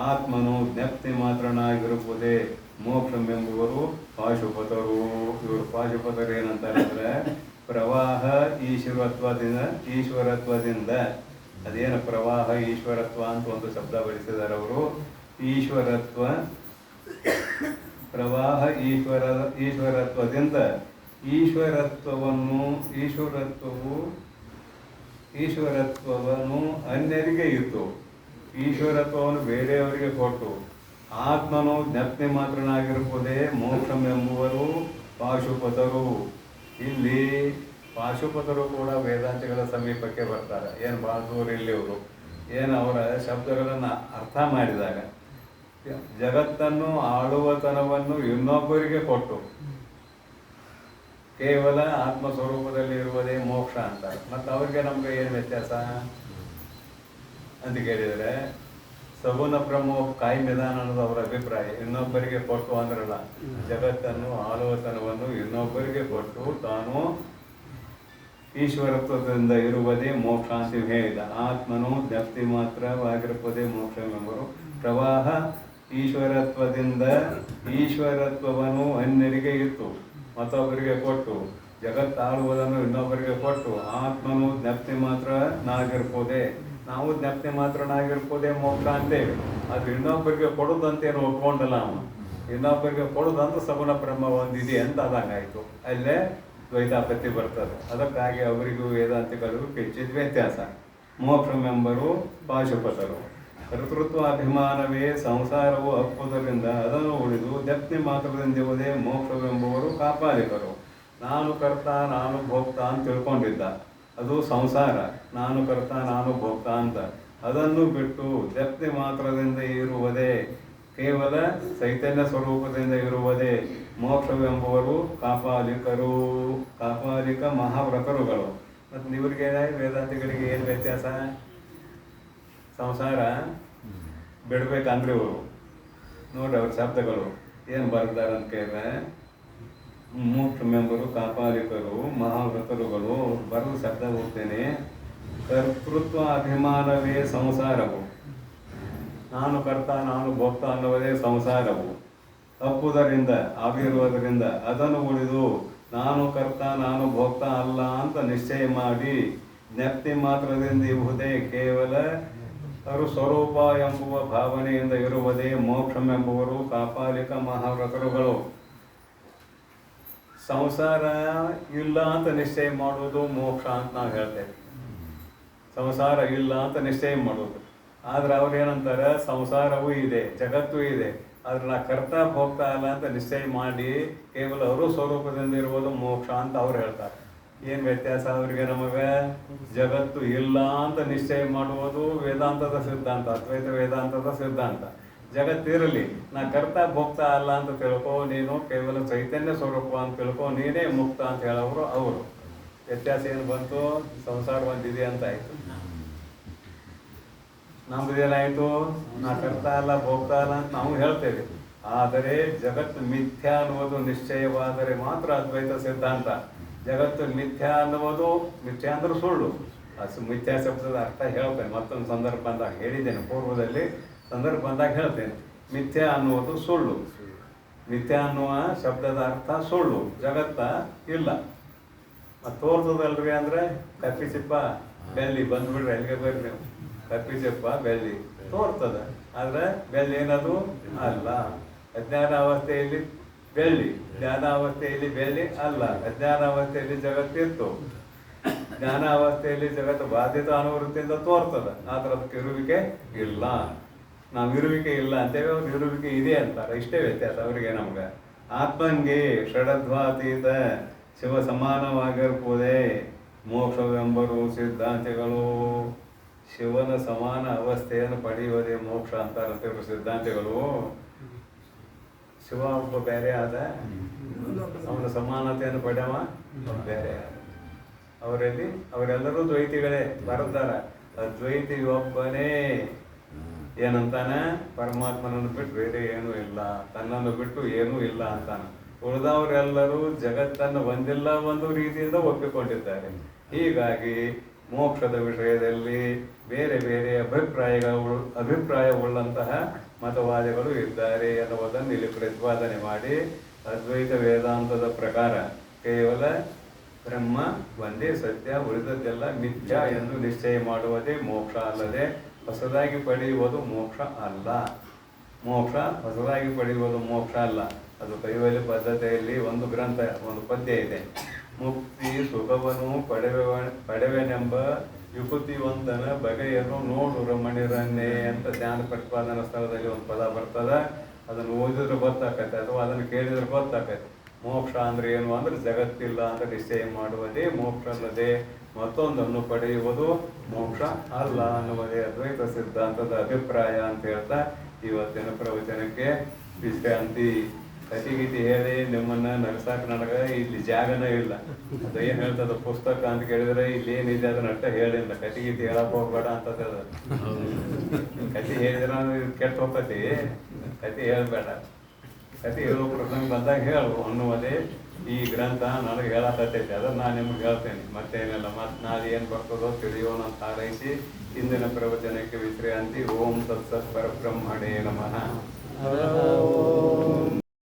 ಆತ್ಮನು ಜ್ಞಪ್ತಿ ಮಾತ್ರನಾಗಿರುವುದೇ ಮೋಕ್ಷವೆಂಬುವರು ಪಾಶುಪತರು. ಇವರು ಪಾಶುಪತರು ಏನಂತಾರೆ? ಪ್ರವಾಹ ಈಶ್ವರತ್ವದಿಂದ ಅದೇನು ಪ್ರವಾಹ ಈಶ್ವರತ್ವ ಅಂತ ಒಂದು ಶಬ್ದ ಬಳಸಿದ್ದಾರೆ ಅವರು. ಪ್ರವಾಹ ಈಶ್ವರತ್ವದಿಂದ ಈಶ್ವರತ್ವವನ್ನು ಅನ್ಯರಿಗೆ ಇತ್ತು. ಈಶ್ವರತ್ವವನ್ನು ಬೇರೆಯವರಿಗೆ ಕೊಟ್ಟು ಆತ್ಮನು ಜ್ಞಪ್ತಿ ಮಾತ್ರನಾಗಿರುವುದೇ ಮೋಕ್ಷವೆಂಬುವರು ಪಾಶುಪತರು. ಇಲ್ಲಿ ಪಾಶುಪತರು ಕೂಡ ವೇದಾಂತಿಗಳ ಸಮೀಪಕ್ಕೆ ಬರ್ತಾರೆ. ಏನು ಭಾಳ ದೂರ ಇಲ್ಲಿ ಅವರು ಏನು ಅವರ ಶಬ್ದಗಳನ್ನು ಅರ್ಥ ಮಾಡಿದಾಗ ಜಗತ್ತನ್ನು ಆಳುವತನವನ್ನು ಇನ್ನೊಬ್ಬರಿಗೆ ಕೊಟ್ಟು ಕೇವಲ ಆತ್ಮಸ್ವರೂಪದಲ್ಲಿ ಇರುವುದೇ ಮೋಕ್ಷ ಅಂತಾರೆ. ಮತ್ತು ಅವ್ರಿಗೆ ನಮ್ಗೆ ಏನು ವ್ಯತ್ಯಾಸ ಅಂತ ಕೇಳಿದರೆ, ಸಗುಣ ಬ್ರಹ್ಮ ಕಾಯಿ ನಿಧಾನ ಅನ್ನೋದು ಅವರ ಅಭಿಪ್ರಾಯ. ಇನ್ನೊಬ್ಬರಿಗೆ ಕೊಟ್ಟು ಅಂದ್ರಲ್ಲ, ಜಗತ್ತನ್ನು ಆಳುವತನವನ್ನು ಇನ್ನೊಬ್ಬರಿಗೆ ಕೊಟ್ಟು ತಾನು ಈಶ್ವರತ್ವದಿಂದ ಇರುವುದೇ ಮೋಕ್ಷ ಅಂತ ಹೇಳಿದ. ಆತ್ಮನು ಜ್ಞಪ್ತಿ ಮಾತ್ರವಾಗಿರುವುದೇ ಮೋಕ್ಷವೆಂಬರು. ಪ್ರವಾಹ ಈಶ್ವರತ್ವವನ್ನು ಅನ್ಯರಿಗೆ ಇತ್ತು, ಮತ್ತೊಬ್ಬರಿಗೆ ಕೊಟ್ಟು ಜಗತ್ತಾಳುವುದನ್ನು ಇನ್ನೊಬ್ಬರಿಗೆ ಕೊಟ್ಟು ಆತ್ಮನು ಜ್ಞಪ್ತಿ ಮಾತ್ರನಾಗಿರ್ಬೋದೇ. ನಾವು ಜ್ಞಪ್ತಿ ಮಾತ್ರನಾಗಿರ್ಬೋದೇ ಮೋಕ್ಷ ಅಂತೇಳಿ. ಅದು ಇನ್ನೊಬ್ಬರಿಗೆ ಕೊಡೋದಂತೇನು ಒಪ್ಕೊಂಡಲ್ಲ ಅವನು. ಇನ್ನೊಬ್ಬರಿಗೆ ಕೊಡೋದಂತ ಸಗುಣ ಬ್ರಹ್ಮ ಒಂದಿದೆ ಅಂತ ಆದಂಗಾಯ್ತು. ಅಲ್ಲೇ ದ್ವೈತಾಪತ್ತಿ ಬರ್ತದೆ. ಅದಕ್ಕಾಗಿ ಅವರಿಗೂ ವೇದಾಂತಿಗಳಿಗೂ ಕಿಂಚಿತ್ ವ್ಯತ್ಯಾಸ. ಮೋಕ್ಷವೆಂಬರು ಪಾಶುಪತರು. ಕರ್ತೃತ್ವ ಅಭಿಮಾನವೇ ಸಂಸಾರವು ಅಪ್ಪುದರಿಂದ ಅದನ್ನು ಉಳಿದು ಜ್ಞಪ್ತಿ ಮಾತ್ರದಿಂದಿರುವುದೇ ಮೋಕ್ಷವೆಂಬುವರು ಕಾಪಾಲಿಕರು. ನಾನು ಕರ್ತ ನಾನು ಭೋಕ್ತ ಅಂತ ತಿಳ್ಕೊಂಡಿದ್ದ, ಅದು ಸಂಸಾರ. ನಾನು ಕರ್ತ ನಾನು ಭೋಕ್ತ ಅಂತ ಅದನ್ನು ಬಿಟ್ಟು ಜ್ಞಪ್ತಿ ಮಾತ್ರದಿಂದ ಇರುವುದೇ, ಕೇವಲ ಚೈತನ್ಯ ಸ್ವರೂಪದಿಂದ ಇರುವುದೇ ಮೋಕ್ಷವೆಂಬುವರು ಕಾಪಾಲಿಕರು. ಕಾಪಾಲಿಕ ಮಹಾವ್ರತರುಗಳು. ಮತ್ತು ಇವರಿಗೆ ವೇದಾಂತಿಗಳಿಗೆ ಏನು ವ್ಯತ್ಯಾಸ? ಸಂಸಾರ ಬಿಡಬೇಕಂದ್ರೆ ಇವರು ನೋಡಿ ಅವ್ರ ಶಬ್ದಗಳು ಏನು ಬರ್ತಾರೆ ಅಂತ ಕೇಳಿದ್ರೆ ಮೋಕ್ಷ ಮೆಂಬರು, ಕಾಪಾಲಿಕರು, ಮಹಾವ್ರತರುಗಳು ಬರೆದು ಶಬ್ದ ಹೋಗ್ತೇನೆ. ಕರ್ತೃತ್ವ ಅಭಿಮಾನವೇ ಸಂಸಾರವು. ನಾನು ಕರ್ತ ನಾನು ಭೋಕ್ತ ಅನ್ನುವುದೇ ಸಂಸಾರವು. ತಪ್ಪುವುದರಿಂದ ಆಗಿರುವುದರಿಂದ ಅದನ್ನು ಉಳಿದು ನಾನು ಕರ್ತ ನಾನು ಭೋಕ್ತ ಅಲ್ಲ ಅಂತ ನಿಶ್ಚಯ ಮಾಡಿ ಜ್ಞಪ್ತಿ ಮಾತ್ರದಿಂದ ಇರುವುದೇ ಕೇವಲ ಅವರು ಸ್ವರೂಪ ಎಂಬುವ ಭಾವನೆಯಿಂದ ಇರುವುದೇ ಮೋಕ್ಷಮೆಂಬುವರು ಕಾಪಾಲಿಕ ಮಹಾವ್ರತರುಗಳು. ಸಂಸಾರ ಇಲ್ಲ ಅಂತ ನಿಶ್ಚಯ ಮಾಡುವುದು ಮೋಕ್ಷ ಅಂತ ನಾವು ಹೇಳ್ತೇವೆ. ಸಂಸಾರ ಇಲ್ಲ ಅಂತ ನಿಶ್ಚಯ ಮಾಡೋದು. ಆದ್ರೆ ಅವ್ರು ಏನಂತಾರೆ, ಸಂಸಾರವೂ ಇದೆ, ಜಗತ್ತು ಇದೆ, ಆದ್ರೆ ನಾ ಕರ್ತ ಹೋಗ್ತಾ ಇಲ್ಲ ಅಂತ ನಿಶ್ಚಯ ಮಾಡಿ ಕೇವಲ ಅವರು ಸ್ವರೂಪದಿಂದ ಇರುವುದು ಮೋಕ್ಷ ಅಂತ ಅವ್ರು ಹೇಳ್ತಾರೆ. ಏನು ವ್ಯತ್ಯಾಸ ಅವರಿಗೆ ನಮಗೆ? ಜಗತ್ತು ಇಲ್ಲ ಅಂತ ನಿಶ್ಚಯ ಮಾಡುವುದು ವೇದಾಂತದ ಸಿದ್ಧಾಂತ, ಅದ್ವೈತ ವೇದಾಂತದ ಸಿದ್ಧಾಂತ. ಜಗತ್ತಿರಲಿ, ನಾ ಕರ್ತ ಭೋಗ್ತಾ ಅಲ್ಲ ಅಂತ ತಿಳ್ಕೊ, ನೀನು ಕೇವಲ ಚೈತನ್ಯ ಸ್ವರೂಪ ಅಂತ ತಿಳ್ಕೊ, ನೀನೇ ಮುಕ್ತ ಅಂತ ಹೇಳೋರು ಅವರು. ವ್ಯತ್ಯಾಸ ಏನು ಬಂತು? ಸಂಸಾರ ಬಂದಿದೆ ಅಂತ ಆಯ್ತು. ನಮ್ದೇನಾಯ್ತು? ನಾ ಕರ್ತ ಅಲ್ಲ ಭೋಗ್ತಾ ಅಲ್ಲ ಅಂತ ನಾವು ಹೇಳ್ತೇವೆ. ಆದರೆ ಜಗತ್ತು ಮಿಥ್ಯಾ ಅನ್ನುವುದು ನಿಶ್ಚಯವಾದರೆ ಮಾತ್ರ ಅದ್ವೈತ ಸಿದ್ಧಾಂತ. ಜಗತ್ತು ಮಿಥ್ಯಾ ಅನ್ನುವುದು, ಮಿಥ್ಯಾ ಅಂದ್ರೆ ಸುಳ್ಳು. ಮಿಥ್ಯಾ ಶಬ್ದದ ಅರ್ಥ ಹೇಳ್ತೇನೆ, ಮತ್ತೊಂದು ಸಂದರ್ಭ ಬಂದಾಗ ಹೇಳಿದ್ದೇನೆ, ಪೂರ್ವದಲ್ಲಿ ಸಂದರ್ಭ ಬಂದಾಗ ಹೇಳ್ತೇನೆ. ಮಿಥ್ಯಾ ಅನ್ನುವುದು ಸುಳ್ಳು. ಮಿಥ್ಯಾ ಅನ್ನುವ ಶಬ್ದದ ಅರ್ಥ ಸುಳ್ಳು, ಜಗತ್ತ ಇಲ್ಲ. ಮತ್ತು ತೋರ್ತದಲ್ರಿ ಅಂದರೆ ಕಪ್ಪಿ ಚಿಪ್ಪ ಬೆಳ್ಳಿ ಬಂದ್ಬಿಡ್ರಿ, ಅಲ್ಲಿಗೆ ಬರ್ರಿ ನೀವು. ಕಪ್ಪಿ ಚಿಪ್ಪ ಬೆಳ್ಳಿ ತೋರ್ತದ, ಆದರೆ ಬೆಳ್ಳಿ ಏನದು ಅಲ್ಲ. ಅಜ್ಞಾನಾವಸ್ಥೆಯಲ್ಲಿ ಬೆಳ್ಳಿ, ಜ್ಞಾನಾವಸ್ಥೆಯಲ್ಲಿ ಬೆಳ್ಳಿ ಅಲ್ಲ. ಅಜ್ಞಾನಾವಸ್ಥೆಯಲ್ಲಿ ಜಗತ್ತಿತ್ತು, ಜ್ಞಾನಾವಸ್ಥೆಯಲ್ಲಿ ಜಗತ್ತು ಬಾಧಿತ ಅನುವೃತ್ತಿಯಿಂದ ತೋರ್ತದ, ಆದ್ರೆ ಅದಕ್ಕೆ ಇರುವಿಕೆ ಇಲ್ಲ. ನಾವು ಇರುವಿಕೆ ಇಲ್ಲ ಅಂತೇವೆ, ಅವ್ರು ಇರುವಿಕೆ ಇದೆ ಅಂತಾರೆ. ಇಷ್ಟೇ ವ್ಯತ್ಯಾಸ ಅವರಿಗೆ ನಮ್ಗೆ. ಆತ್ಮಂಗೆ ಷಡಧ್ವಾತೀತ ಶಿವ ಸಮಾನವಾಗಿರ್ಬೋದೇ ಮೋಕ್ಷವೆಂಬರು ಸಿದ್ಧಾಂತಿಗಳು. ಶಿವನ ಸಮಾನ ಅವಸ್ಥೆಯನ್ನು ಪಡೆಯುವುದೇ ಮೋಕ್ಷ ಅಂತಾರಂತೆ ಇವರು ಸಿದ್ಧಾಂತಿಗಳು. ಶಿವ ಒಬ್ಬ ಬೇರೆ ಆದ, ಅವನ ಸಮಾನತೆಯನ್ನು ಪಡೆಯವ ಬೇರೆ ಆದ. ಅವರೆಲ್ಲರೂ ದ್ವೈತಿಗಳೇ ಬರೆದಾರ. ಅದ್ವೈತಿ ಒಬ್ಬನೇ ಏನಂತಾನೆ? ಪರಮಾತ್ಮನನ್ನು ಬಿಟ್ಟು ಬೇರೆ ಏನೂ ಇಲ್ಲ, ತನ್ನನ್ನು ಬಿಟ್ಟು ಏನೂ ಇಲ್ಲ ಅಂತಾನೆ. ಉಳಿದವರೆಲ್ಲರೂ ಜಗತ್ತನ್ನು ಒಂದಿಲ್ಲ ಒಂದು ರೀತಿಯಿಂದ ಒಪ್ಪಿಕೊಂಡಿದ್ದಾರೆ. ಹೀಗಾಗಿ ಮೋಕ್ಷದ ವಿಷಯದಲ್ಲಿ ಬೇರೆ ಬೇರೆ ಅಭಿಪ್ರಾಯವುಳ್ಳಂತಹ ಮತವಾದಿಗಳು ಇದ್ದಾರೆ ಎನ್ನುವುದನ್ನು ಇಲ್ಲಿ ಪ್ರತಿಪಾದನೆ ಮಾಡಿ, ಅದ್ವೈತ ವೇದಾಂತದ ಪ್ರಕಾರ ಕೇವಲ ಬ್ರಹ್ಮ ಒಂದೇ ಸತ್ಯ, ಉಳಿದದ್ದೆಲ್ಲ ಮಿಥ್ಯ ಎಂದು ನಿಶ್ಚಯ ಮಾಡುವುದೇ ಮೋಕ್ಷ ಅಲ್ಲದೆ ಹೊಸದಾಗಿ ಪಡೆಯುವುದು ಮೋಕ್ಷ ಅಲ್ಲ. ಮೋಕ್ಷ ಹೊಸದಾಗಿ ಪಡೆಯುವುದು ಮೋಕ್ಷ ಅಲ್ಲ. ಅದು ಕೈವಲ್ಯ ಪದ್ಧತಿಯಲ್ಲಿ ಒಂದು ಗ್ರಂಥ, ಒಂದು ಪದ್ಯ ಇದೆ. ಮುಕ್ತಿ ಸುಖವನ್ನು ಪಡೆವೆನೆಂಬ ಯುಕುತಿವಂತನ ಬಗೆಯನ್ನು ನೋಡು ರಮಣಿರನ್ನೇ ಅಂತ ಧ್ಯಾನ ಪ್ರತಿಪಾದನಾ ಸ್ಥಳದಲ್ಲಿ ಒಂದು ಪದ ಬರ್ತದೆ. ಅದನ್ನು ಓದಿದ್ರೆ ಗೊತ್ತಾಕತ್ತೆ, ಅಥವಾ ಅದನ್ನು ಕೇಳಿದ್ರೆ ಗೊತ್ತಾಕತ್ತೆ. ಮೋಕ್ಷ ಅಂದ್ರೆ ಏನು ಅಂದ್ರೆ ಜಗತ್ತಿಲ್ಲ ಅಂತ ನಿಶ್ಚಯ ಮಾಡುವುದೇ ಮೋಕ್ಷ ಅಲ್ಲದೆ ಮತ್ತೊಂದನ್ನು ಪಡೆಯುವುದು ಮೋಕ್ಷ ಅಲ್ಲ ಅನ್ನುವುದೇ ಅದ್ವೈತ ಸಿದ್ಧಾಂತದ ಅಭಿಪ್ರಾಯ ಅಂತ ಹೇಳ್ತಾ ಇವತ್ತಿನ ಪ್ರವಚನಕ್ಕೆ ವಿಶ್ರಾಂತಿ. ಕತಿಗೀತಿ ಹೇಳಿ ನಿಮ್ಮನ್ನ ನಗಸಾಕ ನನಗೆ ಇಲ್ಲಿ ಜಾಗನೇ ಇಲ್ಲ. ಅದು ಏನು ಹೇಳ್ತದ ಪುಸ್ತಕ ಅಂತ ಕೇಳಿದ್ರೆ ಇಲ್ಲಿ ಏನಿದೆ ಅದನ್ನ ಅಷ್ಟ ಹೇಳಿಲ್ಲ. ಕತಿಗೀತಿ ಹೇಳಕ್ ಹೋಗ್ಬೇಡ ಅಂತದ. ಕತಿ ಹೇಳಿದ್ರೆ ಕೆಟ್ಟ ಹೋಗ್ತತಿ, ಕತಿ ಹೇಳ್ಬೇಡ. ಕತಿ ಹೇಳೋ ಪ್ರಸಂಗ ಬಂದಾಗ ಹೇಳು ಅನ್ನುವುದೇ ಈ ಗ್ರಂಥ ನನಗೆ ಹೇಳಕತ್ತೈತೆ. ಅದನ್ನು ನಾನು ನಿಮ್ಗೆ ಹೇಳ್ತೇನೆ, ಮತ್ತೇನಿಲ್ಲ. ಮತ್ತೆ ನಾಳೆ ಏನು ಬರ್ತದೋ ತಿಳಿಯೋಣ ಅಂತ ಹಾರೈಸಿ ಇಂದಿನ ಪ್ರವಚನಕ್ಕೆ ವಿಶ್ರಾಂತಿ. ಓಂ ತತ್ಸತ್ ಪರಬ್ರಹ್ಮಣೇ ನಮಃ.